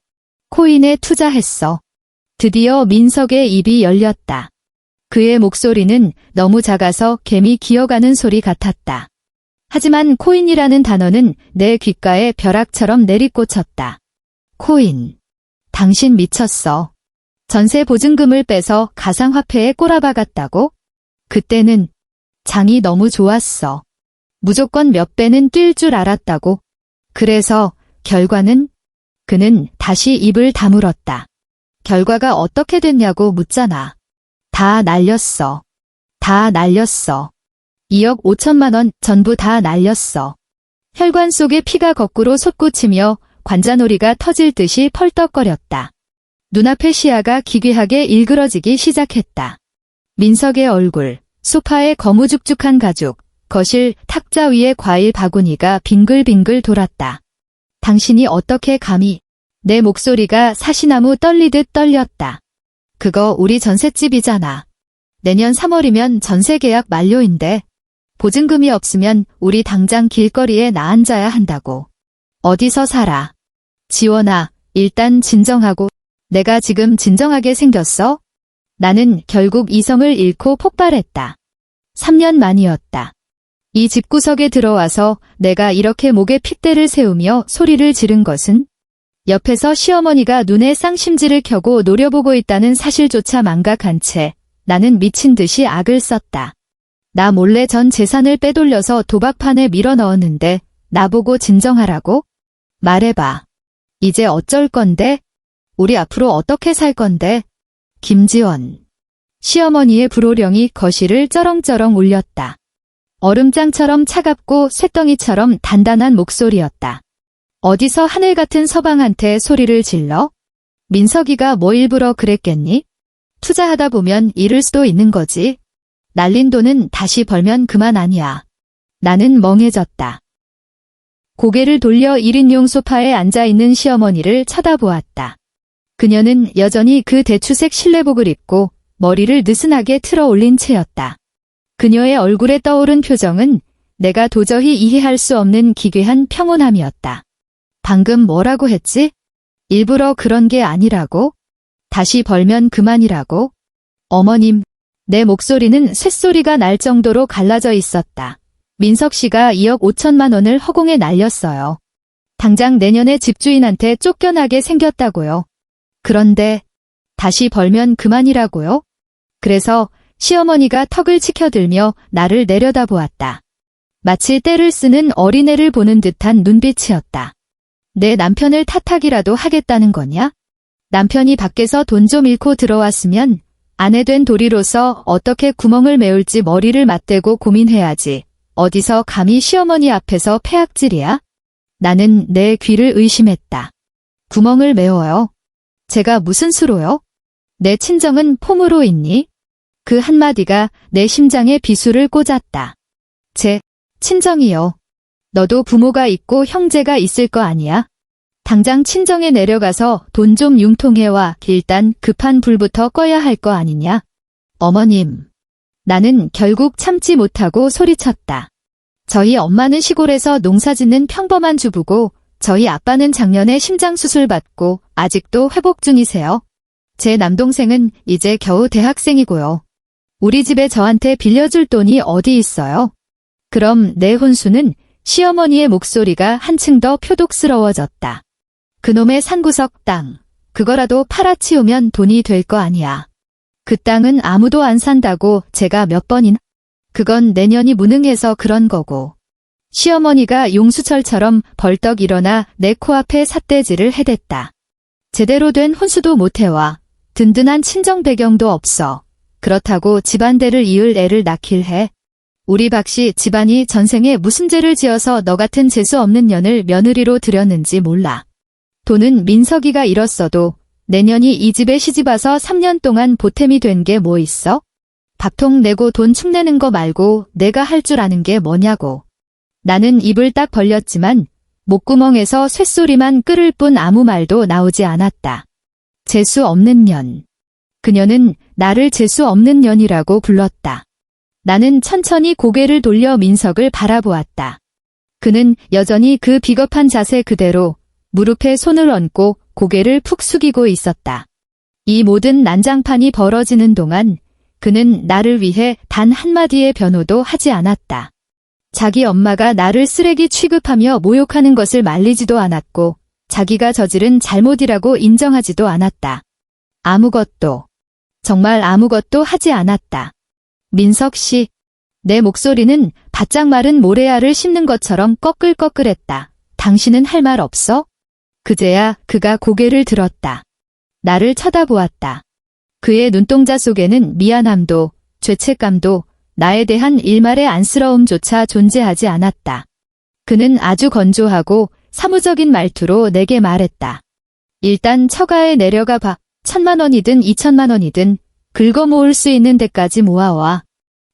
코인에 투자했어. 드디어 민석의 입이 열렸다. 그의 목소리는 너무 작아서 개미 기어가는 소리 같았다. 하지만 코인이라는 단어는 내 귓가에 벼락처럼 내리꽂혔다. 코인. 당신 미쳤어. 전세 보증금을 빼서 가상화폐에 꼬라박았다고? 그때는 장이 너무 좋았어. 무조건 몇 배는 뛸 줄 알았다고. 그래서 결과는? 그는 다시 입을 다물었다. 결과가 어떻게 됐냐고 묻잖아. 다 날렸어. 다 날렸어. 2억 5천만 원 전부 다 날렸어. 혈관 속에 피가 거꾸로 솟구치며 관자놀이가 터질 듯이 펄떡거렸다. 눈앞의 시야가 기괴하게 일그러지기 시작했다. 민석의 얼굴, 소파에 거무죽죽한 가죽, 거실 탁자 위에 과일 바구니가 빙글빙글 돌았다. 당신이 어떻게 감히? 내 목소리가 사시나무 떨리듯 떨렸다. 그거 우리 전셋집이잖아. 내년 3월이면 전세 계약 만료인데 보증금이 없으면 우리 당장 길거리에 나앉아야 한다고. 어디서 살아? 지원아, 일단 진정하고. 내가 지금 진정하게 생겼어? 나는 결국 이성을 잃고 폭발했다. 3년 만이었다. 이 집구석에 들어와서 내가 이렇게 목에 핏대를 세우며 소리를 지른 것은 옆에서 시어머니가 눈에 쌍심지를 켜고 노려보고 있다는 사실조차 망각한 채 나는 미친 듯이 악을 썼다. 나 몰래 전 재산을 빼돌려서 도박판에 밀어 넣었는데 나보고 진정하라고? 말해봐. 이제 어쩔 건데? 우리 앞으로 어떻게 살 건데? 김지원. 시어머니의 불호령이 거실을 쩌렁쩌렁 울렸다. 얼음장처럼 차갑고 쇳덩이처럼 단단한 목소리였다. 어디서 하늘 같은 서방한테 소리를 질러? 민석이가 뭐 일부러 그랬겠니? 투자하다 보면 잃을 수도 있는 거지. 날린 돈은 다시 벌면 그만 아니야. 나는 멍해졌다. 고개를 돌려 1인용 소파에 앉아있는 시어머니를 쳐다보았다. 그녀는 여전히 그 대추색 실내복을 입고 머리를 느슨하게 틀어 올린 채였다. 그녀의 얼굴에 떠오른 표정은 내가 도저히 이해할 수 없는 기괴한 평온함이었다. 방금 뭐라고 했지? 일부러 그런 게 아니라고? 다시 벌면 그만이라고? 어머님, 내 목소리는 쇳소리가 날 정도로 갈라져 있었다. 민석 씨가 2억 5천만 원을 허공에 날렸어요. 당장 내년에 집주인한테 쫓겨나게 생겼다고요. 그런데 다시 벌면 그만이라고요? 그래서 시어머니가 턱을 치켜들며 나를 내려다보았다. 마치 때를 쓰는 어린애를 보는 듯한 눈빛이었다. 내 남편을 탓하기라도 하겠다는 거냐? 남편이 밖에서 돈 좀 잃고 들어왔으면 아내 된 도리로서 어떻게 구멍을 메울지 머리를 맞대고 고민해야지. 어디서 감히 시어머니 앞에서 패악질이야? 나는 내 귀를 의심했다. 구멍을 메워요? 제가 무슨 수로요? 내 친정은 폼으로 있니? 그 한마디가 내 심장에 비수를 꽂았다. 제 친정이요. 너도 부모가 있고 형제가 있을 거 아니야? 당장 친정에 내려가서 돈 좀 융통해와. 일단 급한 불부터 꺼야 할 거 아니냐? 어머님. 나는 결국 참지 못하고 소리쳤다. 저희 엄마는 시골에서 농사짓는 평범한 주부고 저희 아빠는 작년에 심장수술 받고 아직도 회복 중이세요. 제 남동생은 이제 겨우 대학생이고요. 우리 집에 저한테 빌려줄 돈이 어디 있어요? 그럼 내 혼수는 시어머니의 목소리가 한층 더 표독스러워졌다. 그놈의 산구석 땅, 그거라도 팔아치우면 돈이 될 거 아니야. 그 땅은 아무도 안 산다고 제가 몇 번이나. 그건 내년이 무능해서 그런 거고. 시어머니가 용수철처럼 벌떡 일어나 내 코앞에 삿대질을 해댔다. 제대로 된 혼수도 못 해와. 든든한 친정 배경도 없어. 그렇다고 집안대를 이을 애를 낳길 해. 우리 박씨 집안이 전생에 무슨 죄를 지어서 너 같은 재수 없는 년을 며느리로 들였는지 몰라. 돈은 민석이가 잃었어도 내년이 이 집에 시집와서 3년 동안 보탬이 된 게 뭐 있어? 밥통 내고 돈 축내는 거 말고 내가 할 줄 아는 게 뭐냐고. 나는 입을 딱 벌렸지만 목구멍에서 쇳소리만 끓을 뿐 아무 말도 나오지 않았다. 재수 없는 년. 그녀는 나를 재수 없는 년이라고 불렀다. 나는 천천히 고개를 돌려 민석을 바라보았다. 그는 여전히 그 비겁한 자세 그대로 무릎에 손을 얹고 고개를 푹 숙이고 있었다. 이 모든 난장판이 벌어지는 동안 그는 나를 위해 단 한마디의 변호도 하지 않았다. 자기 엄마가 나를 쓰레기 취급하며 모욕하는 것을 말리지도 않았고 자기가 저지른 잘못이라고 인정하지도 않았다. 아무것도, 정말 아무것도 하지 않았다. 민석 씨, 내 목소리는 바짝 마른 모래알을 씹는 것처럼 꺼끌꺼끌했다. 당신은 할 말 없어? 그제야 그가 고개를 들었다. 나를 쳐다보았다. 그의 눈동자 속에는 미안함도 죄책감도 나에 대한 일말의 안쓰러움조차 존재하지 않았다. 그는 아주 건조하고 사무적인 말투로 내게 말했다. 일단 처가에 내려가 봐. 1,000만 원이든 2,000만 원이든 긁어 모을 수 있는 데까지 모아와.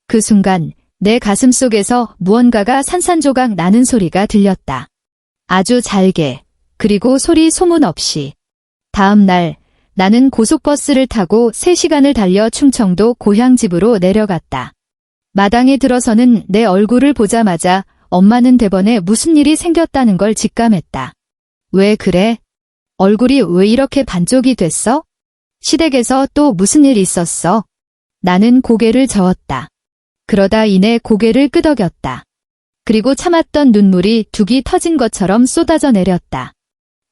그 순간 내 가슴 속에서 무언가가 산산조각 나는 소리가 들렸다. 아주 잘게, 그리고 소리 소문 없이. 다음 날 나는 고속버스를 타고 3시간을 달려 충청도 고향집으로 내려갔다. 마당에 들어서는 내 얼굴을 보자마자 엄마는 대번에 무슨 일이 생겼다는 걸 직감했다. 왜 그래? 얼굴이 왜 이렇게 반쪽이 됐어? 시댁에서 또 무슨 일 있었어? 나는 고개를 저었다. 그러다 이내 고개를 끄덕였다. 그리고 참았던 눈물이 둑이 터진 것처럼 쏟아져 내렸다.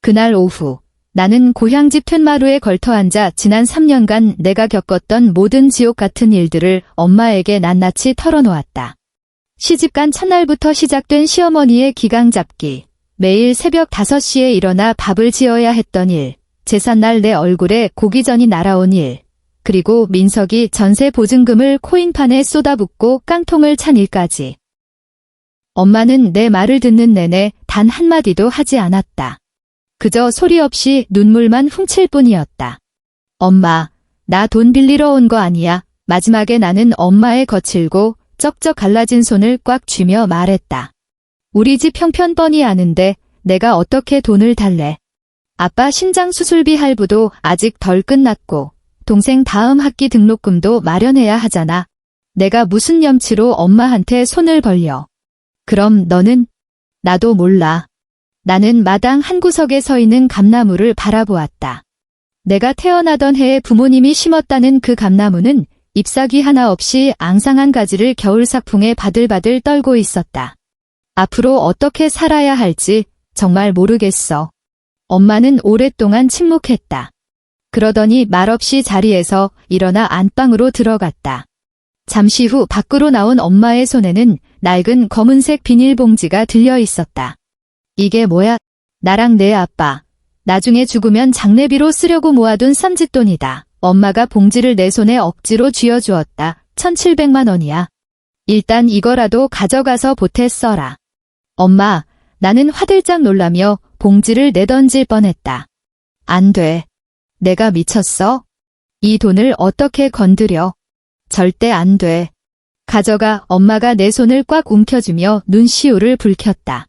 그날 오후 나는 고향집 툇마루에 걸터앉아 지난 3년간 내가 겪었던 모든 지옥 같은 일들을 엄마에게 낱낱이 털어놓았다. 시집간 첫날부터 시작된 시어머니의 기강잡기, 매일 새벽 5시에 일어나 밥을 지어야 했던 일, 제삿날 내 얼굴에 고기전이 날아온 일, 그리고 민석이 전세 보증금을 코인판에 쏟아붓고 깡통을 찬 일까지. 엄마는 내 말을 듣는 내내 단 한마디도 하지 않았다. 그저 소리 없이 눈물만 훔칠 뿐이었다. 엄마, 나 돈 빌리러 온 거 아니야. 마지막에 나는 엄마의 거칠고 쩍쩍 갈라진 손을 꽉 쥐며 말했다. 우리 집 형편 뻔히 아는데 내가 어떻게 돈을 달래. 아빠 신장 수술비 할부도 아직 덜 끝났고 동생 다음 학기 등록금도 마련해야 하잖아. 내가 무슨 염치로 엄마한테 손을 벌려. 그럼 너는? 나도 몰라. 나는 마당 한 구석에 서 있는 감나무를 바라보았다. 내가 태어나던 해에 부모님이 심었다는 그 감나무는 잎사귀 하나 없이 앙상한 가지를 겨울 삭풍에 바들바들 떨고 있었다. 앞으로 어떻게 살아야 할지 정말 모르겠어. 엄마는 오랫동안 침묵했다. 그러더니 말없이 자리에서 일어나 안방으로 들어갔다. 잠시 후 밖으로 나온 엄마의 손에는 낡은 검은색 비닐봉지가 들려 있었다. 이게 뭐야? 나랑 내 아빠. 나중에 죽으면 장례비로 쓰려고 모아둔 쌈짓돈이다. 엄마가 봉지를 내 손에 억지로 쥐어주었다. 1,700만 원이야. 일단 이거라도 가져가서 보태 써라. 엄마, 나는 화들짝 놀라며 봉지를 내던질 뻔했다. 안 돼. 내가 미쳤어? 이 돈을 어떻게 건드려? 절대 안 돼. 가져가. 엄마가 내 손을 꽉 움켜쥐며 눈시울을 붉혔다.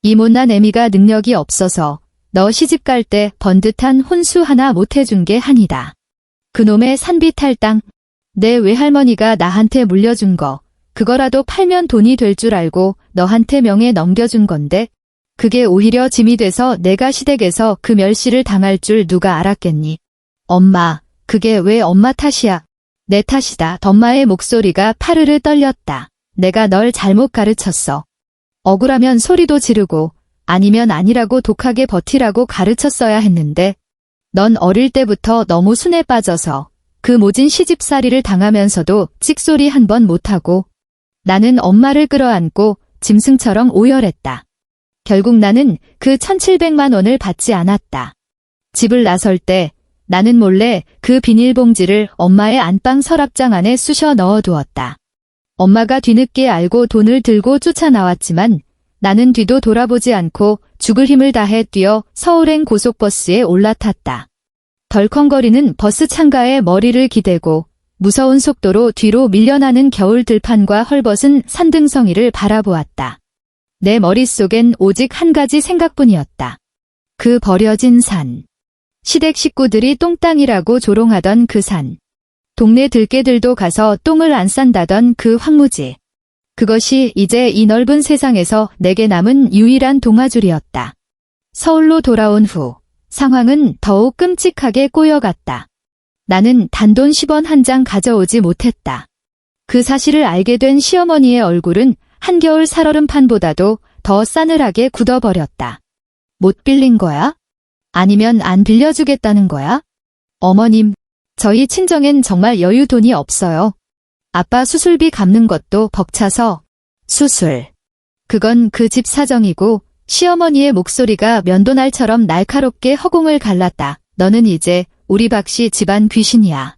이 못난 애미가 능력이 없어서 너 시집갈 때 번듯한 혼수 하나 못해준 게 한이다. 그놈의 산비탈당. 내 외할머니가 나한테 물려준 거 그거라도 팔면 돈이 될 줄 알고 너한테 명예 넘겨준 건데 그게 오히려 짐이 돼서 내가 시댁에서 그 멸시를 당할 줄 누가 알았겠니. 엄마, 그게 왜 엄마 탓이야. 내 탓이다. 엄마의 목소리가 파르르 떨렸다. 내가 널 잘못 가르쳤어. 억울하면 소리도 지르고 아니면 아니라고 독하게 버티라고 가르쳤어야 했는데 넌 어릴 때부터 너무 순에 빠져서 그 모진 시집살이를 당하면서도 찍소리 한 번 못하고 나는 엄마를 끌어안고 짐승처럼 오열했다. 결국 나는 그 1,700만 원을 받지 않았다. 집을 나설 때 나는 몰래 그 비닐봉지를 엄마의 안방 서랍장 안에 쑤셔 넣어두었다. 엄마가 뒤늦게 알고 돈을 들고 쫓아나왔지만 나는 뒤도 돌아보지 않고 죽을 힘을 다해 뛰어 서울행 고속버스에 올라탔다. 덜컹거리는 버스 창가에 머리를 기대고 무서운 속도로 뒤로 밀려나는 겨울 들판과 헐벗은 산등성이를 바라보았다. 내 머릿속엔 오직 한 가지 생각뿐이었다. 그 버려진 산. 시댁 식구들이 똥땅이라고 조롱하던 그 산. 동네 들개들도 가서 똥을 안 싼다던 그 황무지. 그것이 이제 이 넓은 세상에서 내게 남은 유일한 동아줄이었다. 서울로 돌아온 후 상황은 더욱 끔찍하게 꼬여갔다. 나는 단돈 10원 한 장 가져오지 못했다. 그 사실을 알게 된 시어머니의 얼굴은 한겨울 살얼음판보다도 더 싸늘하게 굳어버렸다. 못 빌린 거야? 아니면 안 빌려주겠다는 거야? 어머님, 저희 친정엔 정말 여유 돈이 없어요. 아빠 수술비 갚는 것도 벅차서. 수술. 그건 그 집 사정이고. 시어머니의 목소리가 면도날처럼 날카롭게 허공을 갈랐다. 너는 이제 우리 박씨 집안 귀신이야.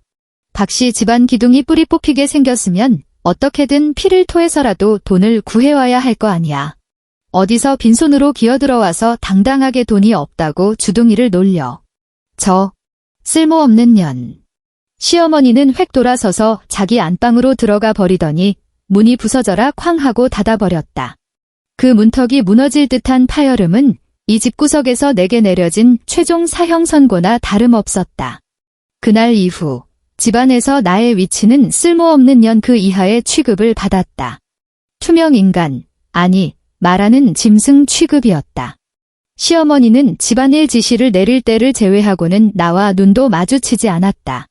박씨 집안 기둥이 뿌리 뽑히게 생겼으면 어떻게든 피를 토해서라도 돈을 구해와야 할 거 아니야. 어디서 빈손으로 기어들어와서 당당하게 돈이 없다고 주둥이를 놀려. 저 쓸모없는 년. 시어머니는 획 돌아서서 자기 안방으로 들어가 버리더니 문이 부서져라 쾅 하고 닫아버렸다. 그 문턱이 무너질 듯한 파열음은 이 집구석에서 내게 내려진 최종 사형 선고나 다름없었다. 그날 이후 집안에서 나의 위치는 쓸모없는 년 그 이하의 취급을 받았다. 투명 인간, 아니 말하는 짐승 취급이었다. 시어머니는 집안일 지시를 내릴 때를 제외하고는 나와 눈도 마주치지 않았다.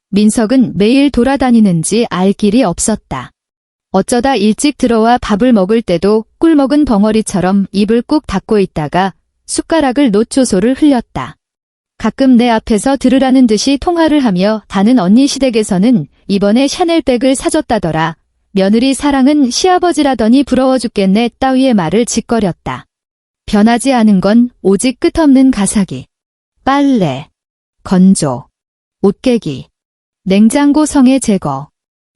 민석은 매일 돌아다니는지 알 길이 없었다. 어쩌다 일찍 들어와 밥을 먹을 때도 꿀먹은 벙어리처럼 입을 꾹 닫고 있다가 숟가락을 노초소를 흘렸다. 가끔 내 앞에서 들으라는 듯이 통화를 하며 다는 언니 시댁에서는 이번에 샤넬백을 사줬다더라. 며느리 사랑은 시아버지라더니 부러워 죽겠네 따위의 말을 짓거렸다. 변하지 않은 건 오직 끝없는 가사기. 빨래, 건조, 옷개기, 냉장고 성의 제거.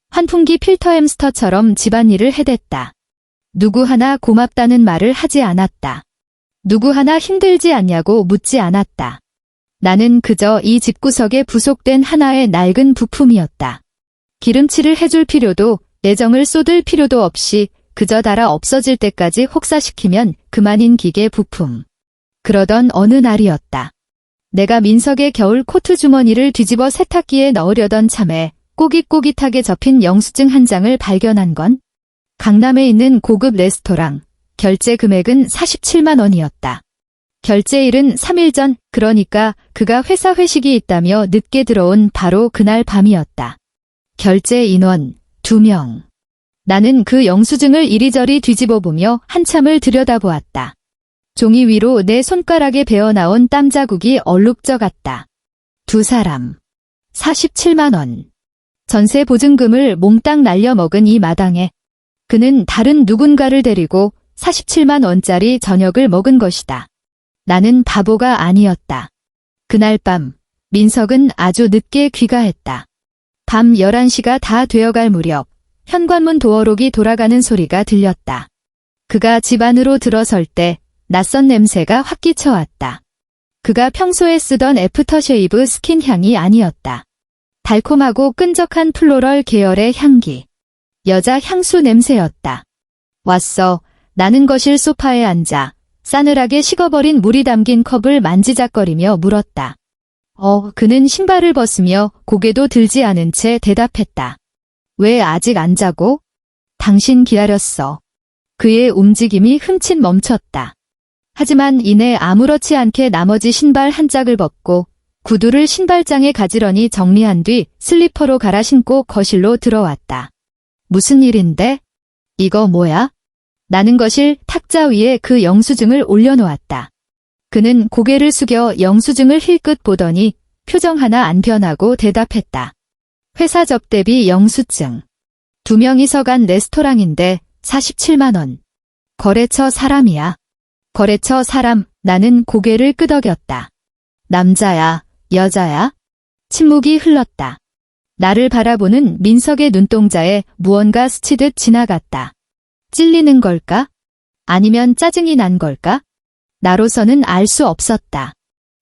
환풍기 필터 햄스터처럼 집안일을 해댔다. 누구 하나 고맙다는 말을 하지 않았다. 누구 하나 힘들지 않냐고 묻지 않았다. 나는 그저 이 집구석에 부속된 하나의 낡은 부품이었다. 기름칠을 해줄 필요도 애정을 쏟을 필요도 없이 그저 닳아 없어질 때까지 혹사시키면 그만인 기계 부품. 그러던 어느 날이었다. 내가 민석의 겨울 코트 주머니를 뒤집어 세탁기에 넣으려던 참에 꼬깃꼬깃하게 접힌 영수증 한 장을 발견한 건 강남에 있는 고급 레스토랑, 결제 금액은 47만 원이었다. 결제일은 3일 전, 그러니까 그가 회사 회식이 있다며 늦게 들어온 바로 그날 밤이었다. 결제 인원 2명. 나는 그 영수증을 이리저리 뒤집어 보며 한참을 들여다보았다. 종이 위로 내 손가락에 배어나온 땀자국이 얼룩져갔다. 두 사람. 47만 원. 전세 보증금을 몽땅 날려먹은 이 마당에 그는 다른 누군가를 데리고 47만 원짜리 저녁을 먹은 것이다. 나는 바보가 아니었다. 그날 밤 민석은 아주 늦게 귀가했다. 밤 11시가 다 되어갈 무렵 현관문 도어록이 돌아가는 소리가 들렸다. 그가 집 안으로 들어설 때 낯선 냄새가 확 끼쳐왔다. 그가 평소에 쓰던 애프터쉐이브 스킨 향이 아니었다. 달콤하고 끈적한 플로럴 계열의 향기. 여자 향수 냄새였다. 왔어. 나는 거실 소파에 앉아 싸늘하게 식어버린 물이 담긴 컵을 만지작거리며 물었다. 그는 신발을 벗으며 고개도 들지 않은 채 대답했다. 왜 아직 안 자고? 당신 기다렸어. 그의 움직임이 흠칫 멈췄다. 하지만 이내 아무렇지 않게 나머지 신발 한 짝을 벗고 구두를 신발장에 가지런히 정리한 뒤 슬리퍼로 갈아 신고 거실로 들어왔다. 무슨 일인데? 이거 뭐야? 나는 거실 탁자 위에 그 영수증을 올려놓았다. 그는 고개를 숙여 영수증을 힐끗 보더니 표정 하나 안 변하고 대답했다. 회사 접대비 영수증. 2명이서 간 레스토랑인데 47만 원. 거래처 사람이야. 거래처 사람. 나는 고개를 끄덕였다. 남자야, 여자야? 침묵이 흘렀다. 나를 바라보는 민석의 눈동자에 무언가 스치듯 지나갔다. 찔리는 걸까? 아니면 짜증이 난 걸까? 나로서는 알 수 없었다.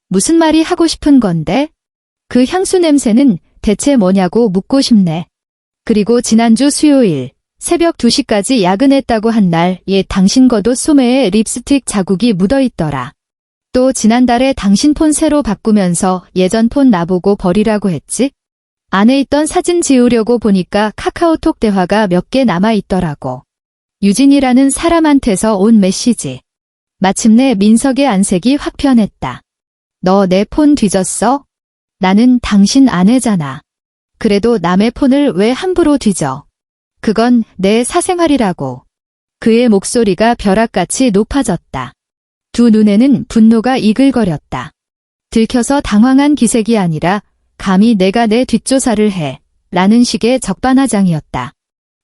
무슨 말이 하고 싶은 건데? 그 향수 냄새는 대체 뭐냐고 묻고 싶네. 그리고 지난주 수요일 새벽 2시까지 야근했다고 한 날 당신 겉옷 소매에 립스틱 자국이 묻어있더라. 또 지난달에 당신 폰 새로 바꾸면서 예전 폰 나보고 버리라고 했지? 안에 있던 사진 지우려고 보니까 카카오톡 대화가 몇 개 남아있더라고. 유진이라는 사람한테서 온 메시지. 마침내 민석의 안색이 확 변했다. 너 내 폰 뒤졌어? 나는 당신 아내잖아. 그래도 남의 폰을 왜 함부로 뒤져? 그건 내 사생활이라고. 그의 목소리가 벼락같이 높아졌다. 두 눈에는 분노가 이글거렸다. 들켜서 당황한 기색이 아니라 감히 내가 내 뒷조사를 해 라는 식의 적반하장이었다.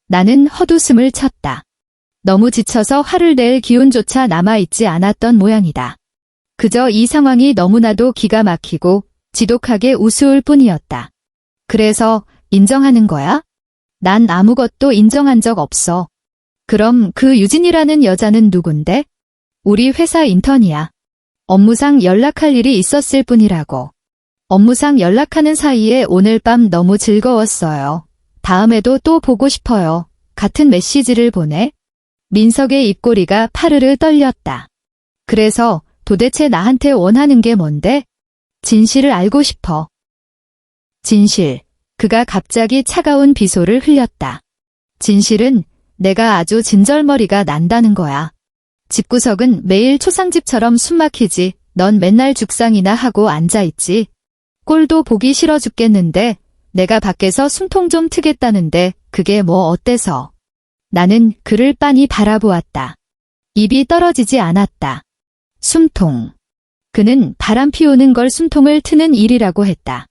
나는 헛웃음을 쳤다. 너무 지쳐서 화를 낼 기운조차 남아있지 않았던 모양이다. 그저 이 상황이 너무나도 기가 막히고 지독하게 우스울 뿐이었다. 그래서 인정하는 거야? 난 아무것도 인정한 적 없어. 그럼 그 유진이라는 여자는 누군데? 우리 회사 인턴이야. 업무상 연락할 일이 있었을 뿐이라고. 업무상 연락하는 사이에 오늘 밤 너무 즐거웠어요. 다음에도 또 보고 싶어요. 같은 메시지를 보내? 민석의 입꼬리가 파르르 떨렸다. 그래서 도대체 나한테 원하는 게 뭔데? 진실을 알고 싶어. 진실. 그가 갑자기 차가운 비소를 흘렸다. 진실은 내가 아주 진절머리가 난다는 거야. 집구석은 매일 초상집처럼 숨막히지. 넌 맨날 죽상이나 하고 앉아있지. 꼴도 보기 싫어 죽겠는데 내가 밖에서 숨통 좀 트겠다는데 그게 뭐 어때서. 나는 그를 빤히 바라보았다. 입이 떨어지지 않았다. 숨통. 그는 바람 피우는 걸 숨통을 트는 일이라고 했다.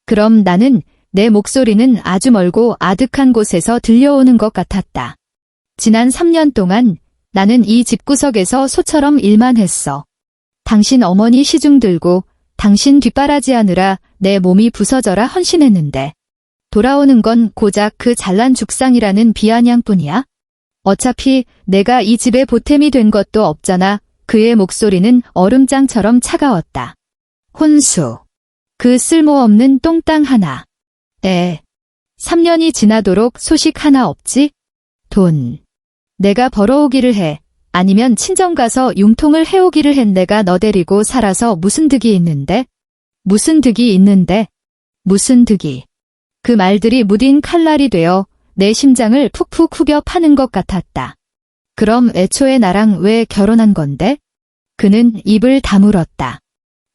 그럼 나는 내 목소리는 아주 멀고 아득한 곳에서 들려오는 것 같았다. 지난 3년 동안 나는 이 집구석에서 소처럼 일만 했어. 당신 어머니 시중 들고 당신 뒷바라지하느라 내 몸이 부서져라 헌신했는데 돌아오는 건 고작 그 잘난 죽상이라는 비아냥뿐이야? 어차피 내가 이 집에 보탬이 된 것도 없잖아. 그의 목소리는 얼음장처럼 차가웠다. 혼수. 그 쓸모없는 똥땅 하나. 3년이 지나도록 소식 하나 없지? 돈. 내가 벌어오기를 해. 아니면 친정 가서 융통을 해오기를 해. 내가 너 데리고 살아서 무슨 득이 있는데? 무슨 득이 있는데? 무슨 득이. 그 말들이 무딘 칼날이 되어 내 심장을 푹푹 후벼 파는 것 같았다. 그럼 애초에 나랑 왜 결혼한 건데? 그는 입을 다물었다.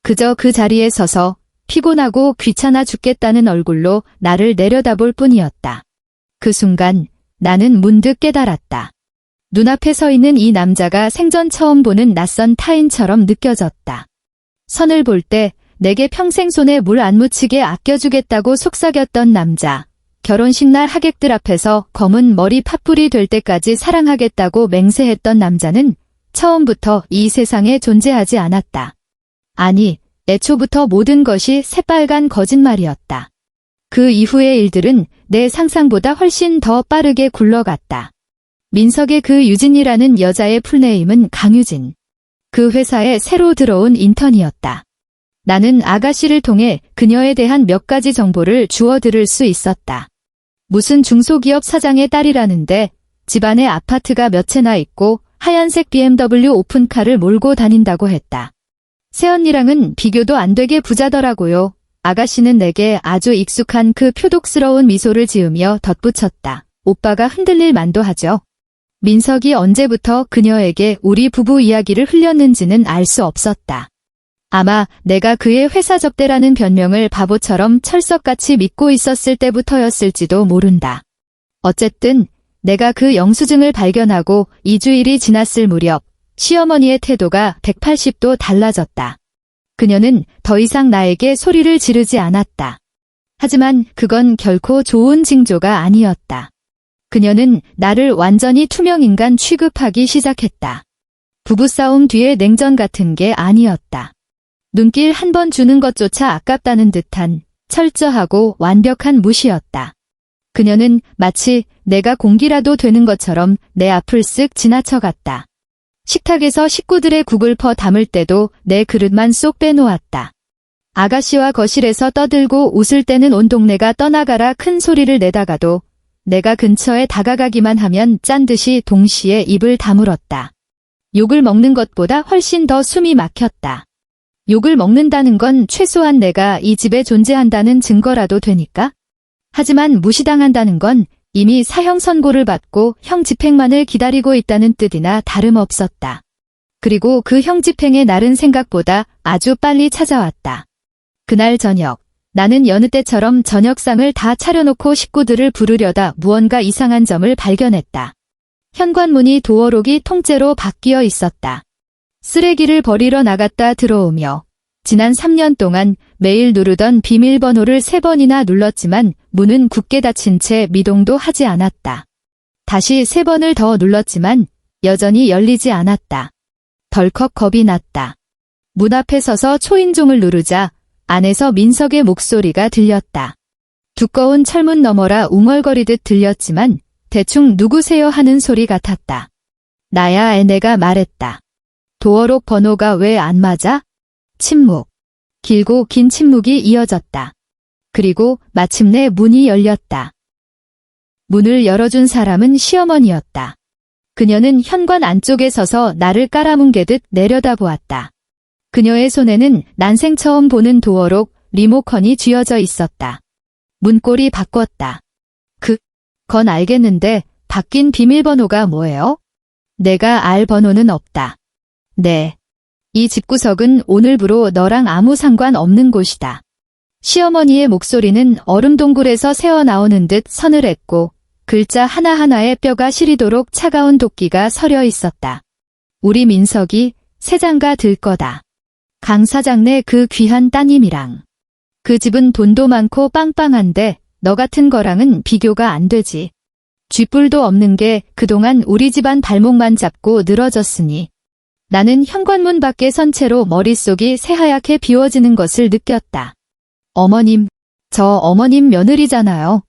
그저 그 자리에 서서 피곤하고 귀찮아 죽겠다는 얼굴로 나를 내려다볼 뿐이었다. 그 순간 나는 문득 깨달았다. 눈앞에 서 있는 이 남자가 생전 처음 보는 낯선 타인처럼 느껴졌다. 선을 볼 때 내게 평생 손에 물 안 묻히게 아껴주겠다고 속삭였던 남자. 결혼식 날 하객들 앞에서 검은 머리 팥불이 될 때까지 사랑하겠다고 맹세했던 남자는 처음부터 이 세상에 존재하지 않았다. 아니, 애초부터 모든 것이 새빨간 거짓말이었다. 그 이후의 일들은 내 상상보다 훨씬 더 빠르게 굴러갔다. 민석의 그 유진이라는 여자의 풀네임은 강유진. 그 회사에 새로 들어온 인턴이었다. 나는 아가씨를 통해 그녀에 대한 몇 가지 정보를 주워 들을 수 있었다. 무슨 중소기업 사장의 딸이라는데 집안에 아파트가 몇 채나 있고 하얀색 BMW 오픈카를 몰고 다닌다고 했다. 새언니랑은 비교도 안 되게 부자더라고요. 아가씨는 내게 아주 익숙한 그 표독스러운 미소를 지으며 덧붙였다. 오빠가 흔들릴 만도 하죠. 민석이 언제부터 그녀에게 우리 부부 이야기를 흘렸는지는 알 수 없었다. 아마 내가 그의 회사 접대라는 변명을 바보처럼 철석같이 믿고 있었을 때부터였을지도 모른다. 어쨌든 내가 그 영수증을 발견하고 2주일이 지났을 무렵 시어머니의 태도가 180도 달라졌다. 그녀는 더 이상 나에게 소리를 지르지 않았다. 하지만 그건 결코 좋은 징조가 아니었다. 그녀는 나를 완전히 투명인간 취급하기 시작했다. 부부싸움 뒤에 냉전 같은 게 아니었다. 눈길 한 번 주는 것조차 아깝다는 듯한 철저하고 완벽한 무시였다. 그녀는 마치 내가 공기라도 되는 것처럼 내 앞을 쓱 지나쳐갔다. 식탁에서 식구들의 국을 퍼 담을 때도 내 그릇만 쏙 빼놓았다. 아가씨와 거실에서 떠들고 웃을 때는 온 동네가 떠나가라 큰 소리를 내다가도 내가 근처에 다가가기만 하면 짠 듯이 동시에 입을 다물었다. 욕을 먹는 것보다 훨씬 더 숨이 막혔다. 욕을 먹는다는 건 최소한 내가 이 집에 존재한다는 증거라도 되니까? 하지만 무시당한다는 건 이미 사형 선고를 받고 형 집행만을 기다리고 있다는 뜻이나 다름없었다. 그리고 그 형 집행의 날은 생각보다 아주 빨리 찾아왔다. 그날 저녁, 나는 여느 때처럼 저녁상을 다 차려놓고 식구들을 부르려다 무언가 이상한 점을 발견했다. 현관문이 도어록이 통째로 바뀌어 있었다. 쓰레기를 버리러 나갔다 들어오며 지난 3년 동안 매일 누르던 비밀번호를 3번이나 눌렀지만 문은 굳게 닫힌 채 미동도 하지 않았다. 다시 3번을 더 눌렀지만 여전히 열리지 않았다. 덜컥 겁이 났다. 문 앞에 서서 초인종을 누르자 안에서 민석의 목소리가 들렸다. 두꺼운 철문 너머라 웅얼거리듯 들렸지만 대충 누구세요 하는 소리 같았다. 나야 내가 말했다. 도어록 번호가 왜 안 맞아? 침묵. 길고 긴 침묵이 이어졌다. 그리고 마침내 문이 열렸다. 문을 열어준 사람은 시어머니였다. 그녀는 현관 안쪽에 서서 나를 깔아뭉개듯 내려다보았다. 그녀의 손에는 난생 처음 보는 도어록 리모컨이 쥐어져 있었다. 문꼴이 바꿨다. 건 알겠는데 바뀐 비밀번호가 뭐예요? 내가 알 번호는 없다. 네. 이 집구석은 오늘부로 너랑 아무 상관 없는 곳이다. 시어머니의 목소리는 얼음 동굴에서 새어나오는 듯 서늘했고 글자 하나하나에 뼈가 시리도록 차가운 도끼가 서려 있었다. 우리 민석이 새장가 들 거다. 강 사장네 그 귀한 따님이랑. 그 집은 돈도 많고 빵빵한데 너 같은 거랑은 비교가 안 되지. 쥐뿔도 없는 게 그동안 우리 집안 발목만 잡고 늘어졌으니. 나는 현관문 밖에 선 채로 머릿속이 새하얗게 비워지는 것을 느꼈다. 어머님, 저 어머님 며느리잖아요.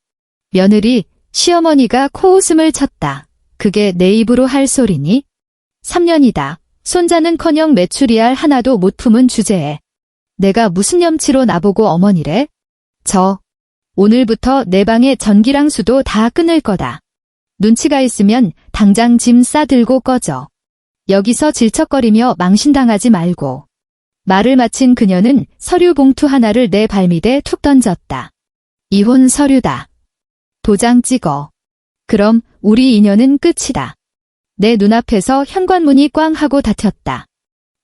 며느리, 시어머니가 코웃음을 쳤다. 그게 내 입으로 할 소리니? 3년이다. 손자는커녕 메추리알 하나도 못 품은 주제에. 내가 무슨 염치로 나보고 어머니래? 오늘부터 내 방에 전기랑 수도 다 끊을 거다. 눈치가 있으면 당장 짐 싸들고 꺼져. 여기서 질척거리며 망신당하지 말고. 말을 마친 그녀는 서류 봉투 하나를 내 발밑에 툭 던졌다. 이혼 서류다. 도장 찍어. 그럼 우리 인연은 끝이다. 내 눈앞에서 현관문이 꽝 하고 닫혔다.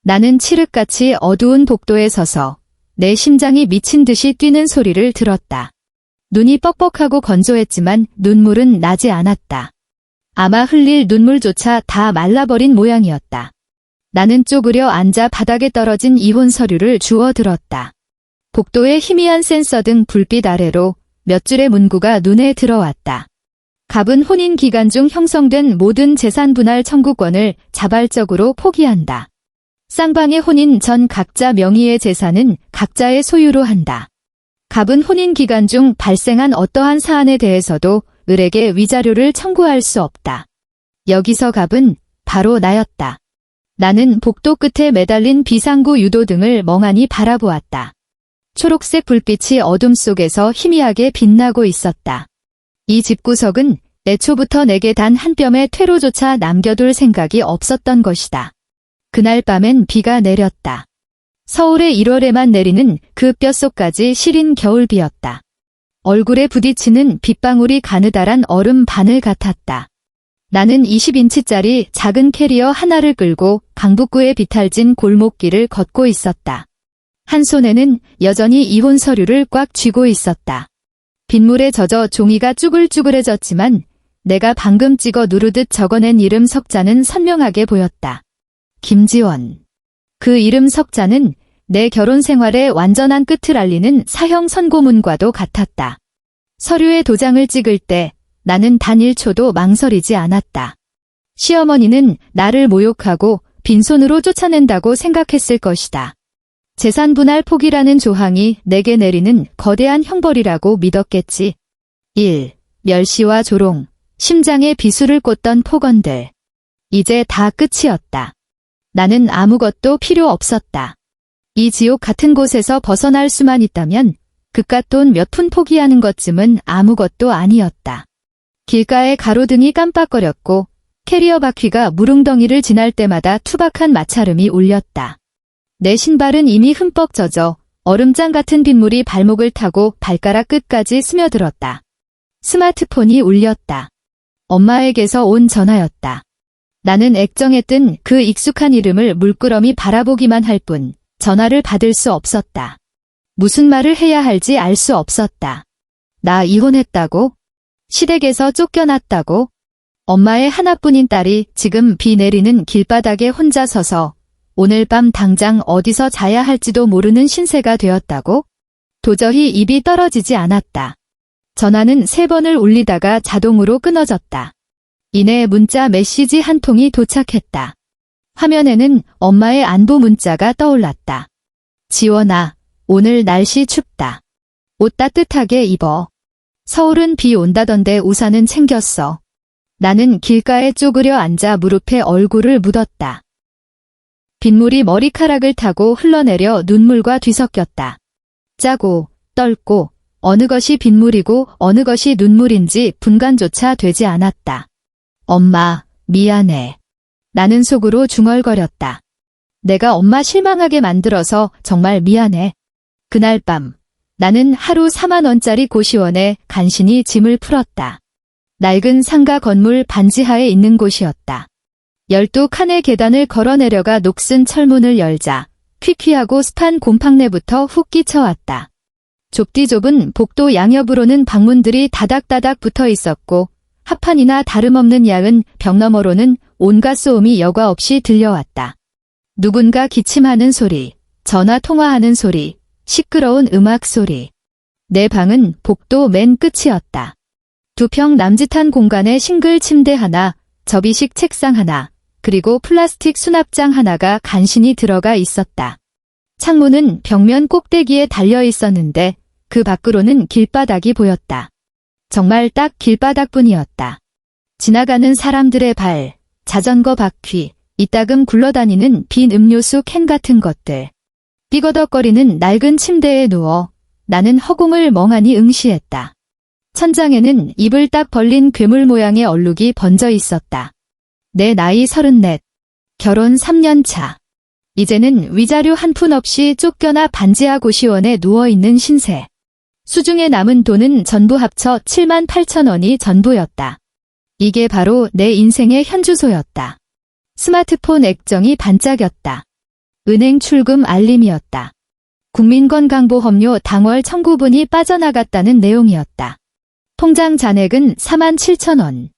나는 칠흑같이 어두운 복도에 서서 내 심장이 미친 듯이 뛰는 소리를 들었다. 눈이 뻑뻑하고 건조했지만 눈물은 나지 않았다. 아마 흘릴 눈물조차 다 말라버린 모양이었다. 나는 쪼그려 앉아 바닥에 떨어진 이혼 서류를 주워 들었다. 복도의 희미한 센서 등 불빛 아래로 몇 줄의 문구가 눈에 들어왔다. 갑은 혼인 기간 중 형성된 모든 재산 분할 청구권을 자발적으로 포기한다. 쌍방의 혼인 전 각자 명의의 재산은 각자의 소유로 한다. 갑은 혼인 기간 중 발생한 어떠한 사안에 대해서도 을에게 위자료를 청구할 수 없다. 여기서 갑은 바로 나였다. 나는 복도 끝에 매달린 비상구 유도 등을 멍하니 바라보았다. 초록색 불빛이 어둠 속에서 희미하게 빛나고 있었다. 이 집구석은 애초부터 내게 단 한 뼘의 퇴로조차 남겨둘 생각이 없었던 것이다. 그날 밤엔 비가 내렸다. 서울의 1월에만 내리는 그 뼛속까지 시린 겨울비였다. 얼굴에 부딪히는 빗방울이 가느다란 얼음 바늘 같았다. 나는 20인치짜리 작은 캐리어 하나를 끌고 강북구의 비탈진 골목길을 걷고 있었다. 한 손에는 여전히 이혼 서류를 꽉 쥐고 있었다. 빗물에 젖어 종이가 쭈글쭈글해졌지만 내가 방금 찍어 누르듯 적어낸 이름 석자는 선명하게 보였다. 김지원. 그 이름 석자는 내 결혼 생활의 완전한 끝을 알리는 사형 선고문과도 같았다. 서류에 도장을 찍을 때 나는 단 1초도 망설이지 않았다. 시어머니는 나를 모욕하고 빈손으로 쫓아낸다고 생각했을 것이다. 재산 분할 포기라는 조항이 내게 내리는 거대한 형벌이라고 믿었겠지. 1. 멸시와 조롱, 심장에 비수를 꽂던 폭언들. 이제 다 끝이었다. 나는 아무것도 필요 없었다. 이 지옥 같은 곳에서 벗어날 수만 있다면 그깟 돈 몇 푼 포기하는 것쯤은 아무것도 아니었다. 길가에 가로등이 깜빡거렸고 캐리어 바퀴가 무릉덩이를 지날 때마다 투박한 마찰음이 울렸다. 내 신발은 이미 흠뻑 젖어 얼음장 같은 빗물이 발목을 타고 발가락 끝까지 스며들었다. 스마트폰이 울렸다. 엄마에게서 온 전화였다. 나는 액정에 뜬 그 익숙한 이름을 물끄러미 바라보기만 할 뿐 전화를 받을 수 없었다. 무슨 말을 해야 할지 알 수 없었다. 나 이혼했다고? 시댁에서 쫓겨났다고? 엄마의 하나뿐인 딸이 지금 비 내리는 길바닥에 혼자 서서 오늘 밤 당장 어디서 자야 할지도 모르는 신세가 되었다고? 도저히 입이 떨어지지 않았다. 전화는 3번을 울리다가 자동으로 끊어졌다. 이내 문자 메시지 한 통이 도착했다. 화면에는 엄마의 안부 문자가 떠올랐다. 지원아, 오늘 날씨 춥다. 옷 따뜻하게 입어. 서울은 비 온다던데 우산은 챙겼어. 나는 길가에 쪼그려 앉아 무릎에 얼굴을 묻었다. 빗물이 머리카락을 타고 흘러내려 눈물과 뒤섞였다. 짜고, 떨고, 어느 것이 빗물이고 어느 것이 눈물인지 분간조차 되지 않았다. 엄마, 미안해. 나는 속으로 중얼거렸다. 내가 엄마 실망하게 만들어서 정말 미안해. 그날 밤, 나는 하루 4만 원짜리 고시원에 간신히 짐을 풀었다. 낡은 상가 건물 반지하에 있는 곳이었다. 12칸의 계단을 걸어 내려가 녹슨 철문을 열자 퀴퀴하고 습한 곰팡내부터 훅 끼쳐왔다. 좁디 좁은 복도 양옆으로는 방문들이 다닥다닥 붙어 있었고 합판이나 다름없는 야은 벽 너머로는 온갖 소음이 여과 없이 들려왔다. 누군가 기침하는 소리, 전화 통화하는 소리, 시끄러운 음악 소리. 내 방은 복도 맨 끝이었다. 2평 남짓한 공간에 싱글 침대 하나, 접이식 책상 하나, 그리고 플라스틱 수납장 하나가 간신히 들어가 있었다. 창문은 벽면 꼭대기에 달려 있었는데 그 밖으로는 길바닥이 보였다. 정말 딱 길바닥뿐이었다. 지나가는 사람들의 발, 자전거 바퀴, 이따금 굴러다니는 빈 음료수 캔 같은 것들. 삐거덕거리는 낡은 침대에 누워 나는 허공을 멍하니 응시했다. 천장에는 입을 딱 벌린 괴물 모양의 얼룩이 번져 있었다. 내 나이 34, 결혼 3년 차. 이제는 위자료 한 푼 없이 쫓겨나 반지하 고시원에 누워있는 신세. 수중에 남은 돈은 전부 합쳐 7만 8천 원이 전부였다. 이게 바로 내 인생의 현주소였다. 스마트폰 액정이 반짝였다. 은행 출금 알림이었다. 국민건강보험료 당월 청구분이 빠져나갔다는 내용이었다. 통장 잔액은 4만 7천 원.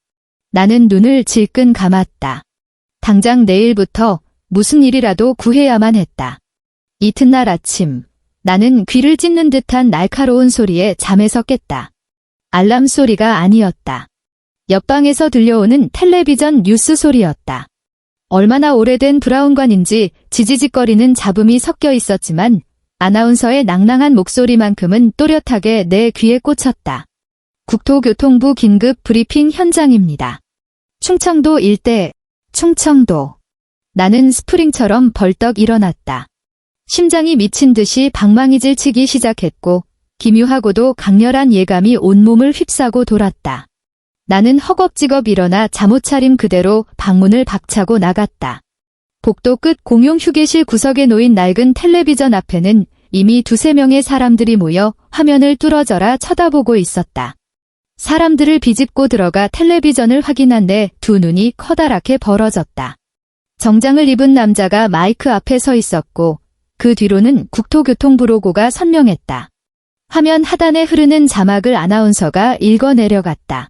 나는 눈을 질끈 감았다. 당장 내일부터 무슨 일이라도 구해야만 했다. 이튿날 아침, 나는 귀를 찢는 듯한 날카로운 소리에 잠에서 깼다. 알람 소리가 아니었다. 옆방에서 들려오는 텔레비전 뉴스 소리였다. 얼마나 오래된 브라운관인지 지지직거리는 잡음이 섞여 있었지만 아나운서의 낭낭한 목소리만큼은 또렷하게 내 귀에 꽂혔다. 국토교통부 긴급 브리핑 현장입니다. 충청도 일대, 충청도. 나는 스프링처럼 벌떡 일어났다. 심장이 미친 듯이 방망이질 치기 시작했고 기묘하고도 강렬한 예감이 온몸을 휩싸고 돌았다. 나는 허겁지겁 일어나 잠옷차림 그대로 방문을 박차고 나갔다. 복도 끝 공용 휴게실 구석에 놓인 낡은 텔레비전 앞에는 이미 2~3명의 사람들이 모여 화면을 뚫어져라 쳐다보고 있었다. 사람들을 비집고 들어가 텔레비전을 확인한 내 두 눈이 커다랗게 벌어졌다. 정장을 입은 남자가 마이크 앞에 서 있었고 그 뒤로는 국토교통부 로고가 선명했다. 화면 하단에 흐르는 자막을 아나운서가 읽어 내려갔다.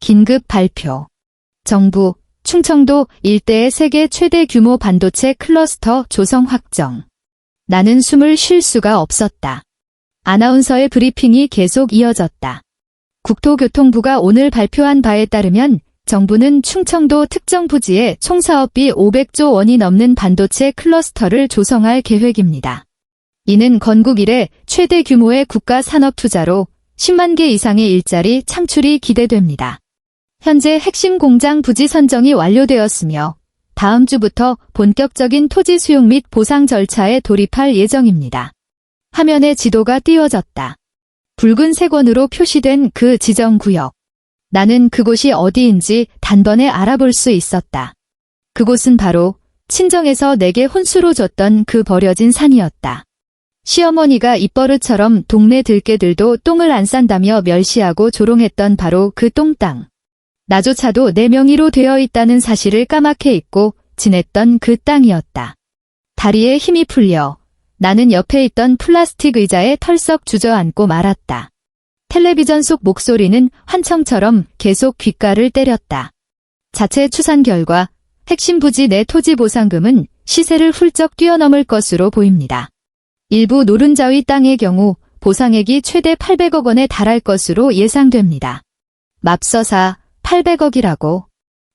긴급 발표. 정부, 충청도 일대의 세계 최대 규모 반도체 클러스터 조성 확정. 나는 숨을 쉴 수가 없었다. 아나운서의 브리핑이 계속 이어졌다. 국토교통부가 오늘 발표한 바에 따르면 정부는 충청도 특정 부지에 총 사업비 500조 원이 넘는 반도체 클러스터를 조성할 계획입니다. 이는 건국 이래 최대 규모의 국가 산업 투자로 10만 개 이상의 일자리 창출이 기대됩니다. 현재 핵심 공장 부지 선정이 완료되었으며 다음 주부터 본격적인 토지 수용 및 보상 절차에 돌입할 예정입니다. 화면에 지도가 띄워졌다. 붉은색 원으로 표시된 그 지정구역. 나는 그곳이 어디인지 단번에 알아볼 수 있었다. 그곳은 바로 친정에서 내게 혼수로 줬던 그 버려진 산이었다. 시어머니가 입버릇처럼 동네 들개들도 똥을 안 싼다며 멸시하고 조롱했던 바로 그 똥땅. 나조차도 내 명의로 되어 있다는 사실을 까맣게 잊고 지냈던 그 땅이었다. 다리에 힘이 풀려 나는 옆에 있던 플라스틱 의자에 털썩 주저앉고 말았다. 텔레비전 속 목소리는 환청처럼 계속 귓가를 때렸다. 자체 추산 결과 핵심 부지 내 토지 보상금은 시세를 훌쩍 뛰어넘을 것으로 보입니다. 일부 노른자위 땅의 경우 보상액이 최대 800억 원에 달할 것으로 예상됩니다. 맙서사 800억이라고.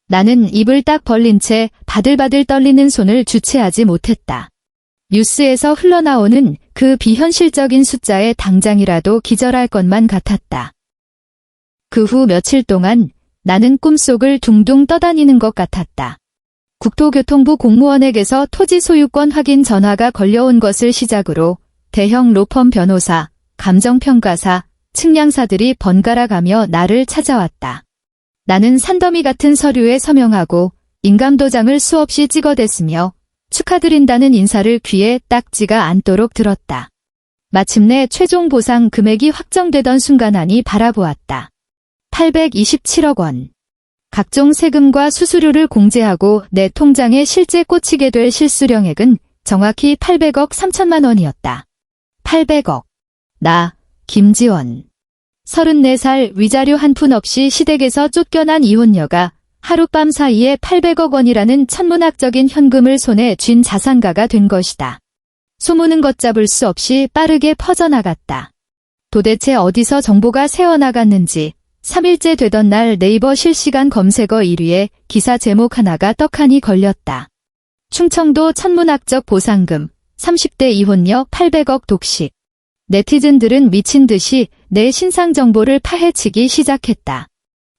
나는 입을 딱 벌린 채 바들바들 떨리는 손을 주체하지 못했다. 뉴스에서 흘러나오는 그 비현실적인 숫자에 당장이라도 기절할 것만 같았다. 그 후 며칠 동안 나는 꿈속을 둥둥 떠다니는 것 같았다. 국토교통부 공무원에게서 토지 소유권 확인 전화가 걸려온 것을 시작으로 대형 로펌 변호사, 감정평가사, 측량사들이 번갈아 가며 나를 찾아왔다. 나는 산더미 같은 서류에 서명하고 인감도장을 수없이 찍어댔으며 축하드린다는 인사를 귀에 딱지가 않도록 들었다. 마침내 최종 보상 금액이 확정되던 순간하니 바라보았다. 827억 원. 각종 세금과 수수료를 공제하고 내 통장에 실제 꽂히게 될 실수령액은 정확히 800억 3천만 원이었다. 800억. 나, 김지원. 34살 위자료 한 푼 없이 시댁에서 쫓겨난 이혼녀가 하룻밤 사이에 800억 원이라는 천문학적인 현금을 손에 쥔 자산가가 된 것이다. 소문은 걷잡을 수 없이 빠르게 퍼져나갔다. 도대체 어디서 정보가 새어나갔는지 3일째 되던 날 네이버 실시간 검색어 1위에 기사 제목 하나가 떡하니 걸렸다. 충청도 천문학적 보상금, 30대 이혼녀 800억 독식. 네티즌들은 미친 듯이 내 신상 정보를 파헤치기 시작했다.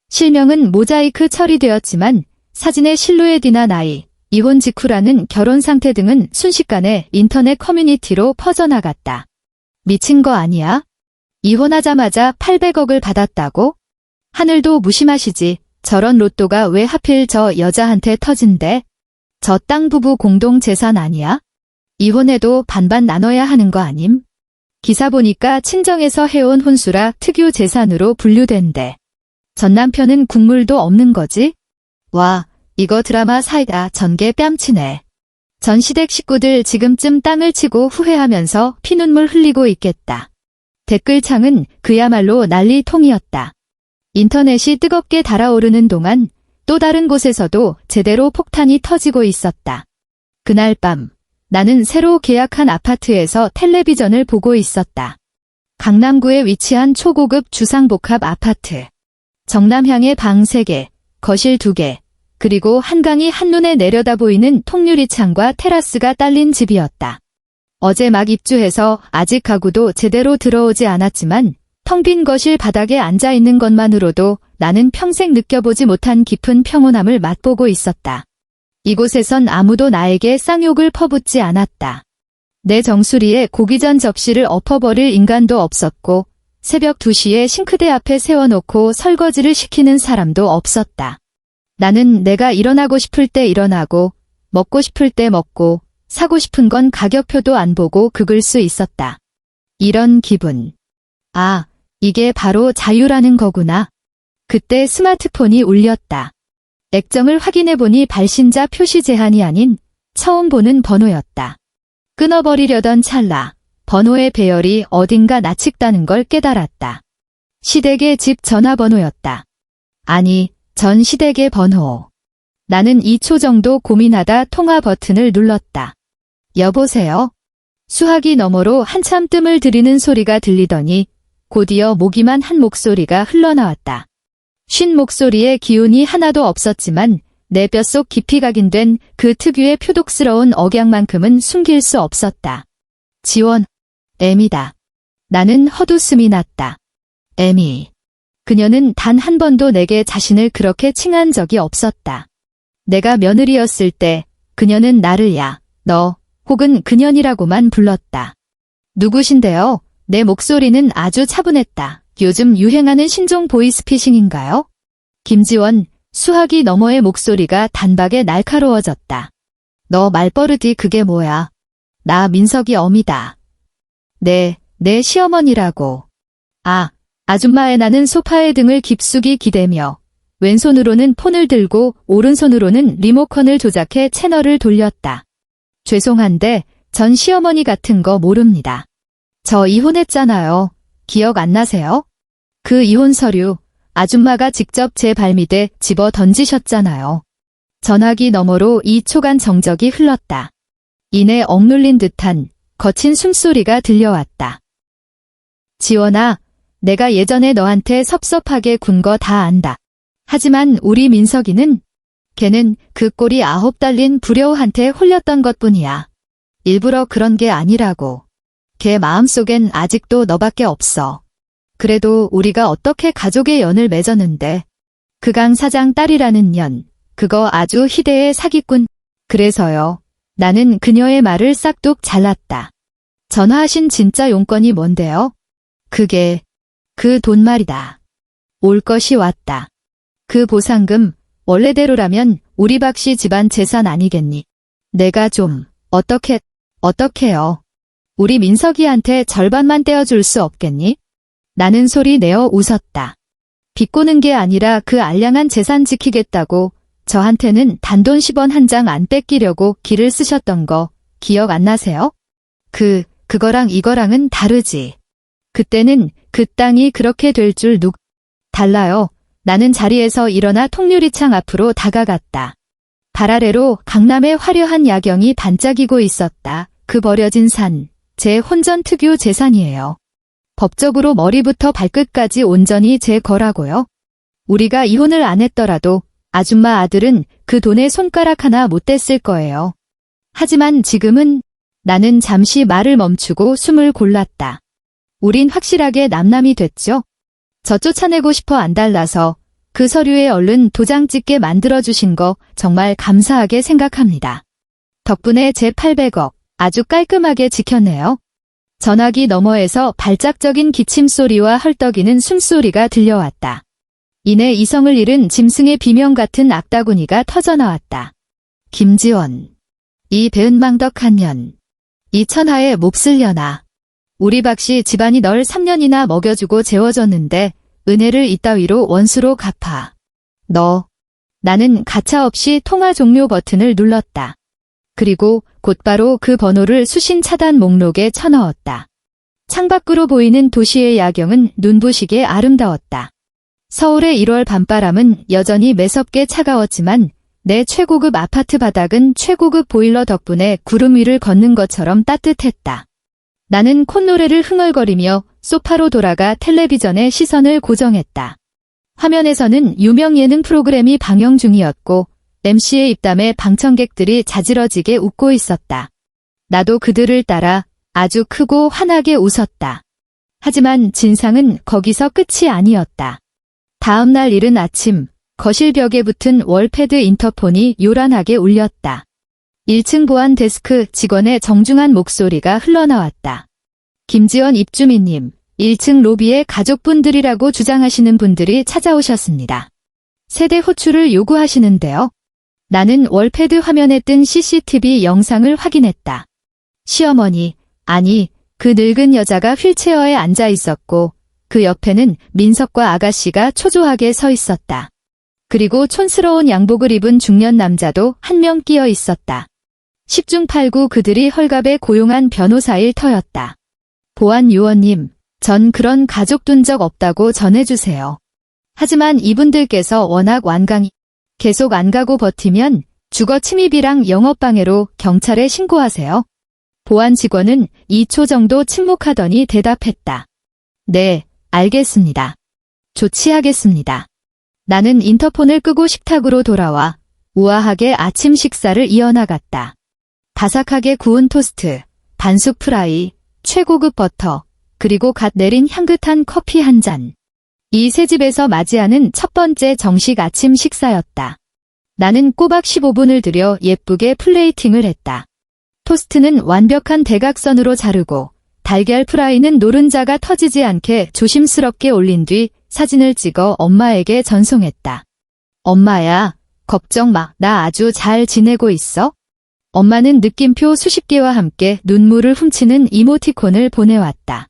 실명은 모자이크 처리되었지만 사진의 실루엣이나 나이, 이혼 직후라는 결혼 상태 등은 순식간에 인터넷 커뮤니티로 퍼져나갔다. 미친 거 아니야? 이혼하자마자 800억을 받았다고? 하늘도 무심하시지. 저런 로또가 왜 하필 저 여자한테 터진대? 저 땅 부부 공동 재산 아니야? 이혼해도 반반 나눠야 하는 거 아님? 기사 보니까 친정에서 해온 혼수라 특유 재산으로 분류된대. 전 남편은 국물도 없는 거지? 와, 이거 드라마 사이다 전개 뺨치네. 전 시댁 식구들 지금쯤 땅을 치고 후회하면서 피눈물 흘리고 있겠다. 댓글창은 그야말로 난리통이었다. 인터넷이 뜨겁게 달아오르는 동안 또 다른 곳에서도 제대로 폭탄이 터지고 있었다. 그날 밤 나는 새로 계약한 아파트에서 텔레비전을 보고 있었다. 강남구에 위치한 초고급 주상복합 아파트. 정남향의 방 3개, 거실 2개, 그리고 한강이 한눈에 내려다 보이는 통유리 창과 테라스가 딸린 집이었다. 어제 막 입주해서 아직 가구도 제대로 들어오지 않았지만 텅 빈 거실 바닥에 앉아있는 것만으로도 나는 평생 느껴보지 못한 깊은 평온함을 맛보고 있었다. 이곳에선 아무도 나에게 쌍욕을 퍼붓지 않았다. 내 정수리에 고기전 접시를 엎어버릴 인간도 없었고 새벽 2시에 싱크대 앞에 세워놓고 설거지를 시키는 사람도 없었다. 나는 내가 일어나고 싶을 때 일어나고 먹고 싶을 때 먹고 사고 싶은 건 가격표도 안 보고 긁을 수 있었다. 이런 기분. 아, 이게 바로 자유라는 거구나. 그때 스마트폰이 울렸다. 액정을 확인해보니 발신자 표시 제한이 아닌 처음 보는 번호였다. 끊어버리려던 찰나 번호의 배열이 어딘가 나측다는 걸 깨달았다. 시댁의 집 전화번호였다. 아니, 전 시댁의 번호. 나는 2초 정도 고민하다 통화 버튼을 눌렀다. 여보세요? 수화기 너머로 한참 뜸을 들이는 소리가 들리더니 곧이어 모기만 한 목소리가 흘러나왔다. 쉰 목소리에 기운이 하나도 없었지만 내 뼛속 깊이 각인된 그 특유의 표독스러운 억양만큼은 숨길 수 없었다. 지원, 애미다. 나는 헛웃음이 났다. 애미. 그녀는 단 한 번도 내게 자신을 그렇게 칭한 적이 없었다. 내가 며느리였을 때 그녀는 나를 야, 너 혹은 그년이라고만 불렀다. 누구신데요? 내 목소리는 아주 차분했다. 요즘 유행하는 신종 보이스피싱인가요? 김지원, 수화기 너머의 목소리가 단박에 날카로워졌다. 너 말버릇이 그게 뭐야? 나 민석이 어미다. 내 시어머니라고. 아줌마의 나는 소파에 등을 깊숙이 기대며 왼손으로는 폰을 들고 오른손으로는 리모컨을 조작해 채널을 돌렸다. 죄송한데 전 시어머니 같은 거 모릅니다. 저 이혼했잖아요. 기억 안 나세요? 그 이혼 서류 아줌마가 직접 제 발밑에 집어 던지셨잖아요. 전화기 너머로 2초간 정적이 흘렀다. 이내 억눌린 듯한 거친 숨소리가 들려왔다. 지원아, 내가 예전에 너한테 섭섭하게 군 거 다 안다. 하지만 우리 민석이는 걔는 그 꼴이 9달린 불효한테 홀렸던 것뿐이야. 일부러 그런 게 아니라고. 걔 마음속엔 아직도 너밖에 없어. 그래도 우리가 어떻게 가족의 연을 맺었는데. 그 강 사장 딸이라는 년, 그거 아주 희대의 사기꾼. 그래서요. 나는 그녀의 말을 싹둑 잘랐다. 전화하신 진짜 용건이 뭔데요? 그게 그 돈 말이다. 올 것이 왔다. 그 보상금 원래대로라면 우리 박씨 집안 재산 아니겠니? 내가 좀 어떻게요? 우리 민석이한테 절반만 떼어줄 수 없겠니? 나는 소리 내어 웃었다. 비꼬는 게 아니라 그 알량한 재산 지키겠다고 저한테는 단돈 10원 한 장 안 뺏기려고 기를 쓰셨던 거 기억 안 나세요? 그거랑 이거랑은 다르지. 그때는 그 땅이 그렇게 될 줄 달라요. 나는 자리에서 일어나 통유리창 앞으로 다가갔다. 발 아래로 강남의 화려한 야경이 반짝이고 있었다. 그 버려진 산, 제 혼전 특유 재산이에요. 법적으로 머리부터 발끝까지 온전히 제 거라고요. 우리가 이혼을 안 했더라도 아줌마 아들은 그 돈에 손가락 하나 못 댔을 거예요. 하지만 지금은 나는 잠시 말을 멈추고 숨을 골랐다. 우린 확실하게 남남이 됐죠? 저 쫓아내고 싶어 안 달라서 그 서류에 얼른 도장 찍게 만들어주신 거 정말 감사하게 생각합니다. 덕분에 제 800억 아주 깔끔하게 지켰네요. 전화기 너머에서 발작적인 기침소리와 헐떡이는 숨소리가 들려왔다. 이내 이성을 잃은 짐승의 비명 같은 악다구니가 터져나왔다. 김지원. 이 배은망덕한 년. 이 천하에 몹쓸 년아. 우리 박씨 집안이 널 3년이나 먹여주고 재워줬는데 은혜를 이따위로 원수로 갚아. 나는 가차없이 통화 종료 버튼을 눌렀다. 그리고 곧바로 그 번호를 수신 차단 목록에 쳐넣었다. 창밖으로 보이는 도시의 야경은 눈부시게 아름다웠다. 서울의 1월 밤바람은 여전히 매섭게 차가웠지만 내 최고급 아파트 바닥은 최고급 보일러 덕분에 구름 위를 걷는 것처럼 따뜻했다. 나는 콧노래를 흥얼거리며 소파로 돌아가 텔레비전에 시선을 고정했다. 화면에서는 유명 예능 프로그램이 방영 중이었고 MC의 입담에 방청객들이 자지러지게 웃고 있었다. 나도 그들을 따라 아주 크고 환하게 웃었다. 하지만 진상은 거기서 끝이 아니었다. 다음 날 이른 아침 거실 벽에 붙은 월패드 인터폰이 요란하게 울렸다. 1층 보안 데스크 직원의 정중한 목소리가 흘러나왔다. 김지원 입주민님, 1층 로비에 가족분들이라고 주장하시는 분들이 찾아오셨습니다. 세대 호출을 요구하시는데요. 나는 월패드 화면에 뜬 CCTV 영상을 확인했다. 시어머니, 아니, 그 늙은 여자가 휠체어에 앉아 있었고 그 옆에는 민석과 아가씨가 초조하게 서 있었다. 그리고 촌스러운 양복을 입은 중년 남자도 한 명 끼어 있었다. 10중 8구 그들이 헐갑에 고용한 변호사일 터였다. 보안 요원님, 전 그런 가족 둔 적 없다고 전해주세요. 하지만 이분들께서 워낙 완강히 계속 안 가고 버티면 주거 침입이랑 영업방해로 경찰에 신고하세요. 보안 직원은 2초 정도 침묵하더니 대답했다. 네, 알겠습니다. 조치하겠습니다. 나는 인터폰을 끄고 식탁으로 돌아와 우아하게 아침 식사를 이어나갔다. 바삭하게 구운 토스트, 반숙 프라이, 최고급 버터, 그리고 갓 내린 향긋한 커피 한 잔. 이 새 집에서 맞이하는 첫 번째 정식 아침 식사였다. 나는 꼬박 15분을 들여 예쁘게 플레이팅을 했다. 토스트는 완벽한 대각선으로 자르고 달걀 프라이는 노른자가 터지지 않게 조심스럽게 올린 뒤 사진을 찍어 엄마에게 전송했다. 엄마야, 걱정 마. 나 아주 잘 지내고 있어? 엄마는 느낌표 수십 개와 함께 눈물을 훔치는 이모티콘을 보내왔다.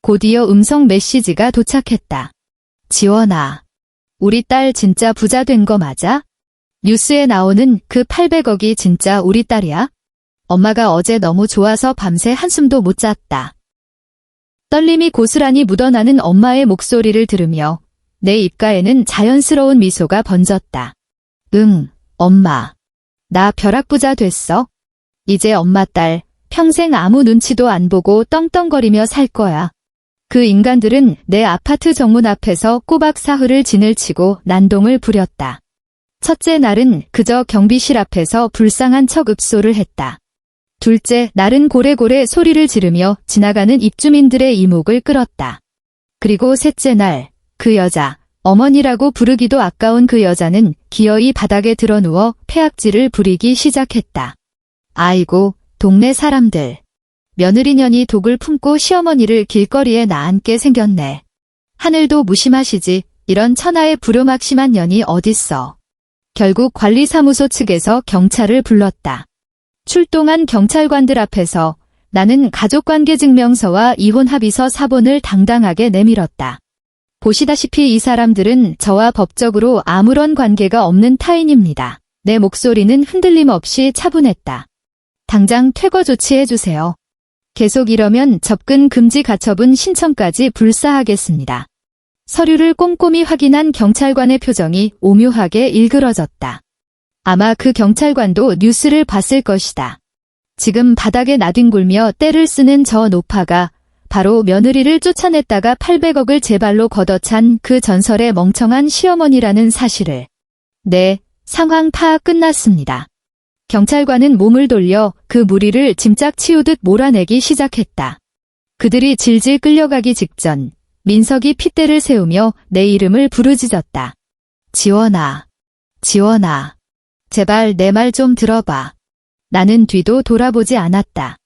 곧이어 음성 메시지가 도착했다. 지원아, 우리 딸 진짜 부자 된 거 맞아? 뉴스에 나오는 그 800억이 진짜 우리 딸이야? 엄마가 어제 너무 좋아서 밤새 한숨도 못 잤다. 떨림이 고스란히 묻어나는 엄마의 목소리를 들으며 내 입가에는 자연스러운 미소가 번졌다. 응, 엄마. 나 벼락부자 됐어. 이제 엄마 딸 평생 아무 눈치도 안 보고 떵떵거리며 살 거야. 그 인간들은 내 아파트 정문 앞에서 꼬박 사흘을 진을 치고 난동을 부렸다. 첫째 날은 그저 경비실 앞에서 불쌍한 척 읍소를 했다. 둘째 날은 고래고래 소리를 지르며 지나가는 입주민들의 이목을 끌었다. 그리고 셋째 날, 그 여자, 어머니라고 부르기도 아까운 그 여자는 기어이 바닥에 드러누워 폐악질을 부리기 시작했다. 아이고, 동네 사람들. 며느리년이 독을 품고 시어머니를 길거리에 나앉게 생겼네. 하늘도 무심하시지, 이런 천하의 불효막심한 년이 어딨어. 결국 관리사무소 측에서 경찰을 불렀다. 출동한 경찰관들 앞에서 나는 가족관계증명서와 이혼합의서 사본을 당당하게 내밀었다. 보시다시피 이 사람들은 저와 법적으로 아무런 관계가 없는 타인입니다. 내 목소리는 흔들림 없이 차분했다. 당장 퇴거 조치해주세요. 계속 이러면 접근 금지 가처분 신청까지 불사하겠습니다. 서류를 꼼꼼히 확인한 경찰관의 표정이 오묘하게 일그러졌다. 아마 그 경찰관도 뉴스를 봤을 것이다. 지금 바닥에 나뒹굴며 떼를 쓰는 저 노파가 바로 며느리를 쫓아냈다가 800억을 제 발로 걷어찬 그 전설의 멍청한 시어머니라는 사실을. 네, 상황 파악 끝났습니다. 경찰관은 몸을 돌려 그 무리를 짐짝 치우듯 몰아내기 시작했다. 그들이 질질 끌려가기 직전 민석이 핏대를 세우며 내 이름을 부르짖었다. 지원아, 지원아, 제발 내 말 좀 들어봐. 나는 뒤도 돌아보지 않았다.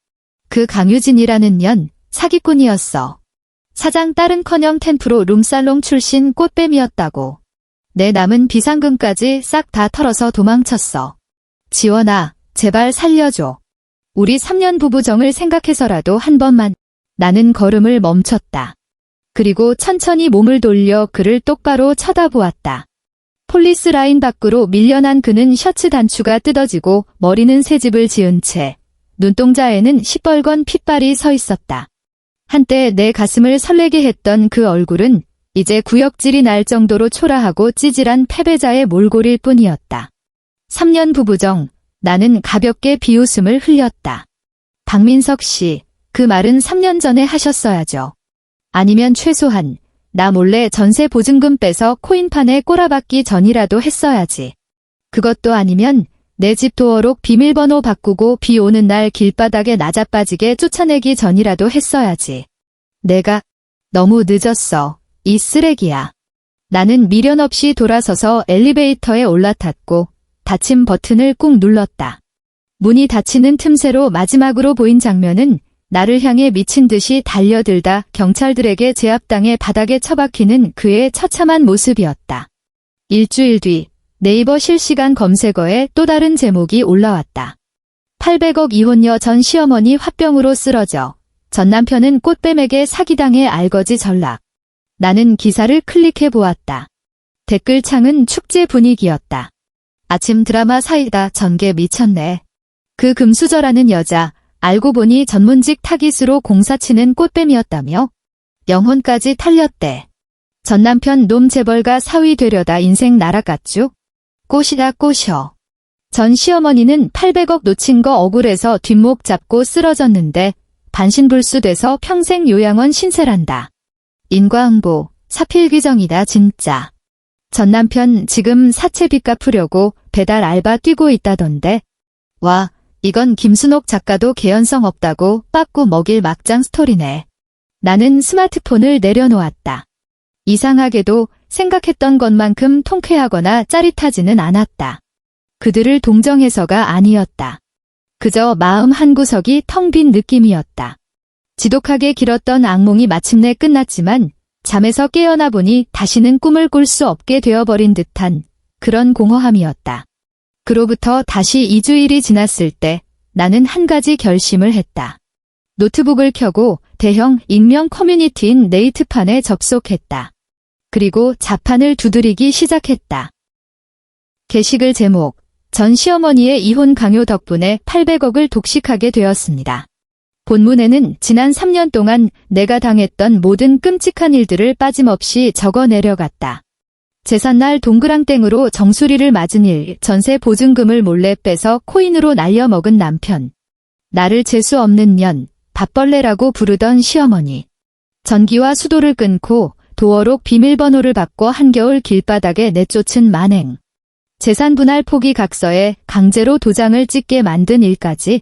그 강유진이라는 년 사기꾼이었어. 사장 딸은커녕 10% 룸살롱 출신 꽃뱀이었다고. 내 남은 비상금까지 싹 다 털어서 도망쳤어. 지원아, 제발 살려줘. 우리 3년 부부정을 생각해서라도 한 번만. 나는 걸음을 멈췄다. 그리고 천천히 몸을 돌려 그를 똑바로 쳐다보았다. 폴리스 라인 밖으로 밀려난 그는 셔츠 단추가 뜯어지고 머리는 새집을 지은 채 눈동자에는 시뻘건 핏발이 서 있었다. 한때 내 가슴을 설레게 했던 그 얼굴은 이제 구역질이 날 정도로 초라하고 찌질한 패배자의 몰골일 뿐이었다. 3년 부부정, 나는 가볍게 비웃음을 흘렸다. 박민석 씨, 그 말은 3년 전에 하셨어야죠. 아니면 최소한 나 몰래 전세 보증금 빼서 코인판에 꼬라박기 전이라도 했어야지. 그것도 아니면 내 집 도어록 비밀번호 바꾸고 비 오는 날 길바닥에 나자빠지게 쫓아내기 전이라도 했어야지. 내가 너무 늦었어. 이 쓰레기야. 나는 미련 없이 돌아서서 엘리베이터에 올라탔고 닫힘 버튼을 꾹 눌렀다. 문이 닫히는 틈새로 마지막으로 보인 장면은 나를 향해 미친 듯이 달려들다 경찰들에게 제압당해 바닥에 처박히는 그의 처참한 모습이었다. 일주일 뒤 네이버 실시간 검색어에 또 다른 제목이 올라왔다. 800억 이혼녀 전 시어머니 화병으로 쓰러져 전 남편은 꽃뱀에게 사기당해 알거지 전락. 나는 기사를 클릭해 보았다. 댓글창은 축제 분위기였다. 아침 드라마 사이다 전개 미쳤네. 그 금수저라는 여자 알고 보니 전문직 타깃으로 공사치는 꽃뱀이었다며? 영혼까지 탈렸대. 전 남편 놈 재벌가 사위 되려다 인생 날아갔쥬? 꽃이다 꽃이여. 전 시어머니는 800억 놓친 거 억울해서 뒷목 잡고 쓰러졌는데 반신불수돼서 평생 요양원 신세란다. 인과응보, 사필귀정이다 진짜. 전 남편 지금 사채빚 갚으려고 배달 알바 뛰고 있다던데. 와, 이건 김순옥 작가도 개연성 없다고 빠꾸 먹일 막장 스토리네. 나는 스마트폰을 내려놓았다. 이상하게도 생각했던 것만큼 통쾌하거나 짜릿하지는 않았다. 그들을 동정해서가 아니었다. 그저 마음 한구석이 텅 빈 느낌이었다. 지독하게 길었던 악몽이 마침내 끝났지만 잠에서 깨어나 보니 다시는 꿈을 꿀 수 없게 되어버린 듯한 그런 공허함이었다. 그로부터 다시 2주일이 지났을 때 나는 한 가지 결심을 했다. 노트북을 켜고 대형 익명 커뮤니티인 네이트판에 접속했다. 그리고 자판을 두드리기 시작했다. 게시글 제목: 전 시어머니의 이혼 강요 덕분에 800억을 독식하게 되었습니다. 본문에는 지난 3년 동안 내가 당했던 모든 끔찍한 일들을 빠짐없이 적어 내려갔다. 제삿날 동그랑땡으로 정수리를 맞은 일, 전세 보증금을 몰래 빼서 코인으로 날려먹은 남편, 나를 재수 없는 년, 밥벌레라고 부르던 시어머니, 전기와 수도를 끊고 도어록 비밀번호를 바꿔 한겨울 길바닥에 내쫓은 만행, 재산 분할 포기 각서에 강제로 도장을 찍게 만든 일까지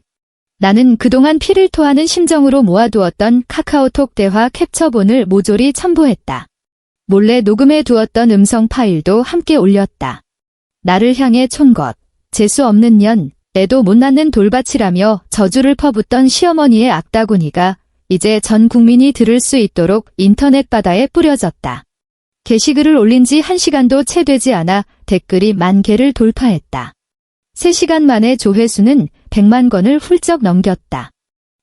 나는 그동안 피를 토하는 심정으로 모아두었던 카카오톡 대화 캡처본을 모조리 첨부했다. 몰래 녹음해 두었던 음성 파일도 함께 올렸다. 나를 향해 촌것, 재수 없는 년, 애도 못 낳는 돌밭이라며 저주를 퍼붓던 시어머니의 악다구니가 이제 전 국민이 들을 수 있도록 인터넷 바다에 뿌려졌다. 게시글을 올린 지 1시간도 채 되지 않아 댓글이 10,000개를 돌파했다. 3시간 만에 조회수는 100만 건을 훌쩍 넘겼다.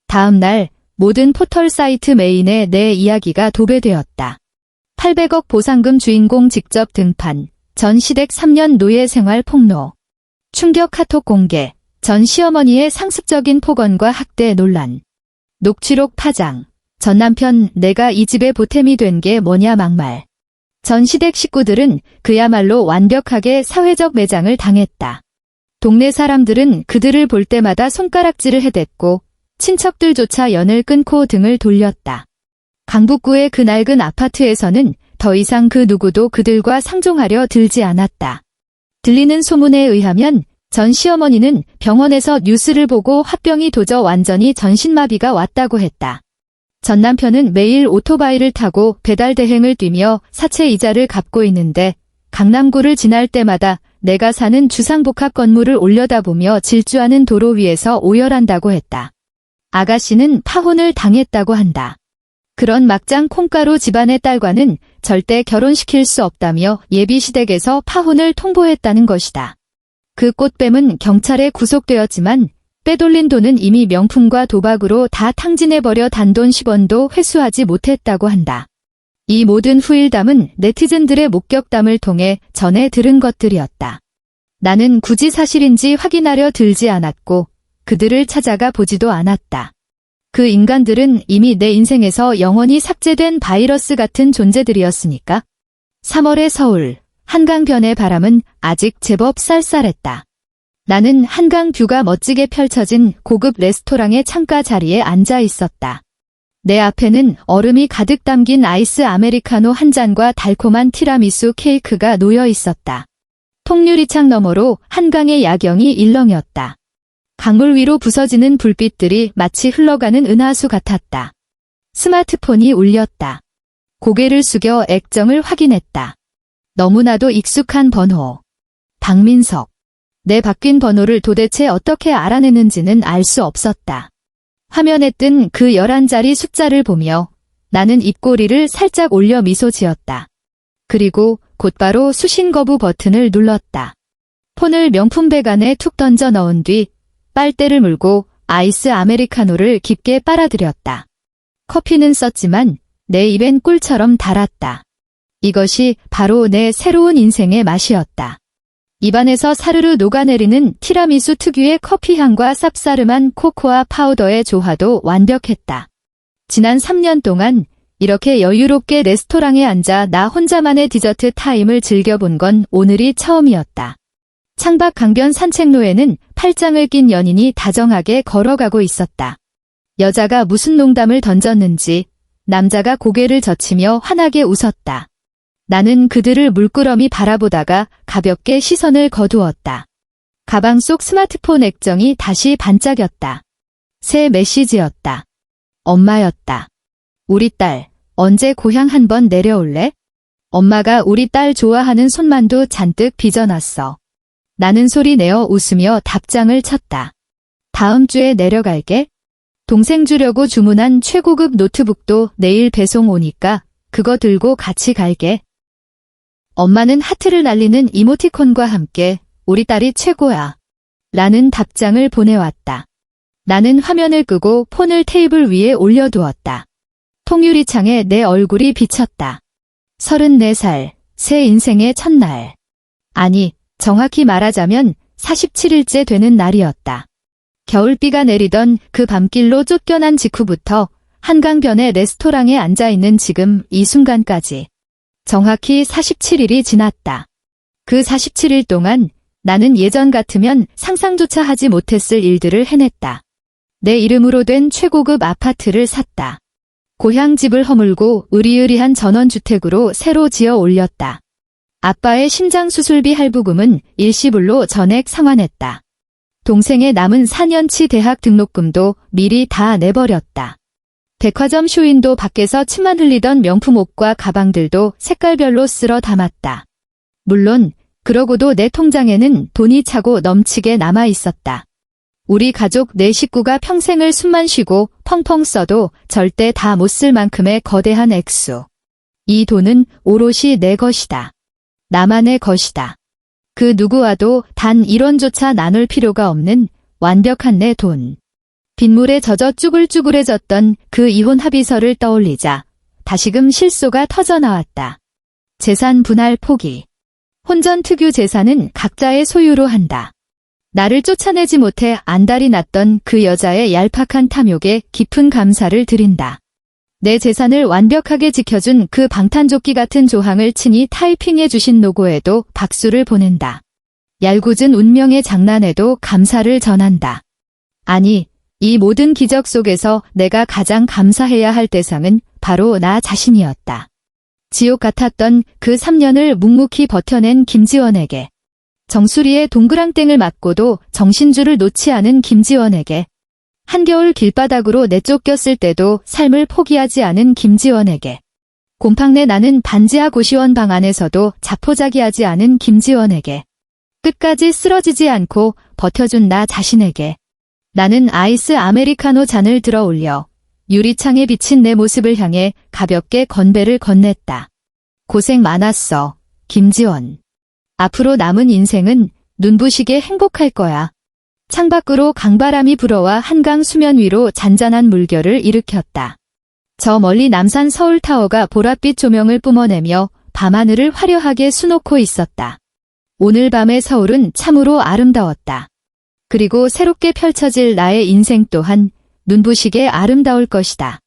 다음 날 모든 포털 사이트 메인에 내 이야기가 도배되었다. 800억 보상금 주인공 직접 등판, 전 시댁 3년 노예 생활 폭로, 충격 카톡 공개, 전 시어머니의 상습적인 폭언과 학대 논란, 녹취록 파장, 전 남편 내가 이 집의 보탬이 된 게 뭐냐 막말. 전 시댁 식구들은 그야말로 완벽하게 사회적 매장을 당했다. 동네 사람들은 그들을 볼 때마다 손가락질을 해댔고 친척들조차 연을 끊고 등을 돌렸다. 강북구의 그 낡은 아파트에서는 더 이상 그 누구도 그들과 상종하려 들지 않았다. 들리는 소문에 의하면 전 시어머니는 병원에서 뉴스를 보고 화병이 도져 완전히 전신마비가 왔다고 했다. 전 남편은 매일 오토바이를 타고 배달 대행을 뛰며 사채 이자를 갚고 있는데 강남구를 지날 때마다 내가 사는 주상복합 건물을 올려다보며 질주하는 도로 위에서 오열한다고 했다. 아가씨는 파혼을 당했다고 한다. 그런 막장 콩가루 집안의 딸과는 절대 결혼시킬 수 없다며 예비시댁에서 파혼을 통보했다는 것이다. 그 꽃뱀은 경찰에 구속되었지만 빼돌린 돈은 이미 명품과 도박으로 다 탕진해버려 단돈 10원도 회수하지 못했다고 한다. 이 모든 후일담은 네티즌들의 목격담을 통해 전해 들은 것들이었다. 나는 굳이 사실인지 확인하려 들지 않았고 그들을 찾아가 보지도 않았다. 그 인간들은 이미 내 인생에서 영원히 삭제된 바이러스 같은 존재들이었으니까. 3월의 서울, 한강변의 바람은 아직 제법 쌀쌀했다. 나는 한강 뷰가 멋지게 펼쳐진 고급 레스토랑의 창가 자리에 앉아 있었다. 내 앞에는 얼음이 가득 담긴 아이스 아메리카노 한 잔과 달콤한 티라미수 케이크가 놓여 있었다. 통유리창 너머로 한강의 야경이 일렁였다. 강물 위로 부서지는 불빛들이 마치 흘러가는 은하수 같았다. 스마트폰이 울렸다. 고개를 숙여 액정을 확인했다. 너무나도 익숙한 번호. 박민석. 내 바뀐 번호를 도대체 어떻게 알아내는지는 알 수 없었다. 화면에 뜬 그 11자리 숫자를 보며 나는 입꼬리를 살짝 올려 미소 지었다. 그리고 곧바로 수신 거부 버튼을 눌렀다. 폰을 명품백 안에 툭 던져 넣은 뒤 빨대를 물고 아이스 아메리카노를 깊게 빨아들였다. 커피는 썼지만 내 입엔 꿀처럼 달았다. 이것이 바로 내 새로운 인생의 맛이었다. 입안에서 사르르 녹아내리는 티라미수 특유의 커피향과 쌉싸름한 코코아 파우더의 조화도 완벽했다. 지난 3년 동안 이렇게 여유롭게 레스토랑에 앉아 나 혼자만의 디저트 타임을 즐겨본 건 오늘이 처음이었다. 창밖 강변 산책로에는 팔짱을 낀 연인이 다정하게 걸어가고 있었다. 여자가 무슨 농담을 던졌는지 남자가 고개를 젖히며 환하게 웃었다. 나는 그들을 물끄러미 바라보다가 가볍게 시선을 거두었다. 가방 속 스마트폰 액정이 다시 반짝였다. 새 메시지였다. 엄마였다. 우리 딸, 언제 고향 한번 내려올래? 엄마가 우리 딸 좋아하는 손만두 잔뜩 빚어놨어. 나는 소리 내어 웃으며 답장을 쳤다. 다음 주에 내려갈게. 동생 주려고 주문한 최고급 노트북도 내일 배송 오니까 그거 들고 같이 갈게. 엄마는 하트를 날리는 이모티콘과 함께 우리 딸이 최고야. 라는 답장을 보내왔다. 나는 화면을 끄고 폰을 테이블 위에 올려두었다. 통유리창에 내 얼굴이 비쳤다. 34살, 새 인생의 첫날. 아니, 정확히 말하자면 47일째 되는 날이었다. 겨울비가 내리던 그 밤길로 쫓겨난 직후부터 한강변의 레스토랑에 앉아있는 지금 이 순간까지 정확히 47일이 지났다. 그 47일 동안 나는 예전 같으면 상상조차 하지 못했을 일들을 해냈다. 내 이름으로 된 최고급 아파트를 샀다. 고향 집을 허물고 으리으리한 전원주택으로 새로 지어 올렸다. 아빠의 심장수술비 할부금은 일시불로 전액 상환했다. 동생의 남은 4년치 대학 등록금도 미리 다 내버렸다. 백화점 쇼윈도 밖에서 침만 흘리던 명품 옷과 가방들도 색깔별로 쓸어 담았다. 물론 그러고도 내 통장에는 돈이 차고 넘치게 남아 있었다. 우리 가족 4식구가 평생을 숨만 쉬고 펑펑 써도 절대 다 못 쓸 만큼의 거대한 액수. 이 돈은 오롯이 내 것이다. 나만의 것이다. 그 누구와도 단 1원조차 나눌 필요가 없는 완벽한 내 돈. 빗물에 젖어 쭈글쭈글해졌던 그 이혼 합의서를 떠올리자 다시금 실소가 터져나왔다. 재산 분할 포기. 혼전 특유 재산은 각자의 소유로 한다. 나를 쫓아내지 못해 안달이 났던 그 여자의 얄팍한 탐욕에 깊은 감사를 드린다. 내 재산을 완벽하게 지켜준 그 방탄조끼 같은 조항을 친히 타이핑해 주신 노고에도 박수를 보낸다. 얄궂은 운명의 장난에도 감사를 전한다. 아니, 이 모든 기적 속에서 내가 가장 감사해야 할 대상은 바로 나 자신이었다. 지옥 같았던 그 3년을 묵묵히 버텨낸 김지원에게, 정수리에 동그랑땡을 맞고도 정신줄을 놓지 않은 김지원에게, 한겨울 길바닥으로 내쫓겼을 때도 삶을 포기하지 않은 김지원에게, 곰팡내 나는 반지하 고시원 방 안에서도 자포자기하지 않은 김지원에게, 끝까지 쓰러지지 않고 버텨준 나 자신에게, 나는 아이스 아메리카노 잔을 들어 올려 유리창에 비친 내 모습을 향해 가볍게 건배를 건넸다. 고생 많았어, 김지원. 앞으로 남은 인생은 눈부시게 행복할 거야. 창밖으로 강바람이 불어와 한강 수면 위로 잔잔한 물결을 일으켰다. 저 멀리 남산 서울타워가 보랏빛 조명을 뿜어내며 밤하늘을 화려하게 수놓고 있었다. 오늘 밤의 서울은 참으로 아름다웠다. 그리고 새롭게 펼쳐질 나의 인생 또한 눈부시게 아름다울 것이다.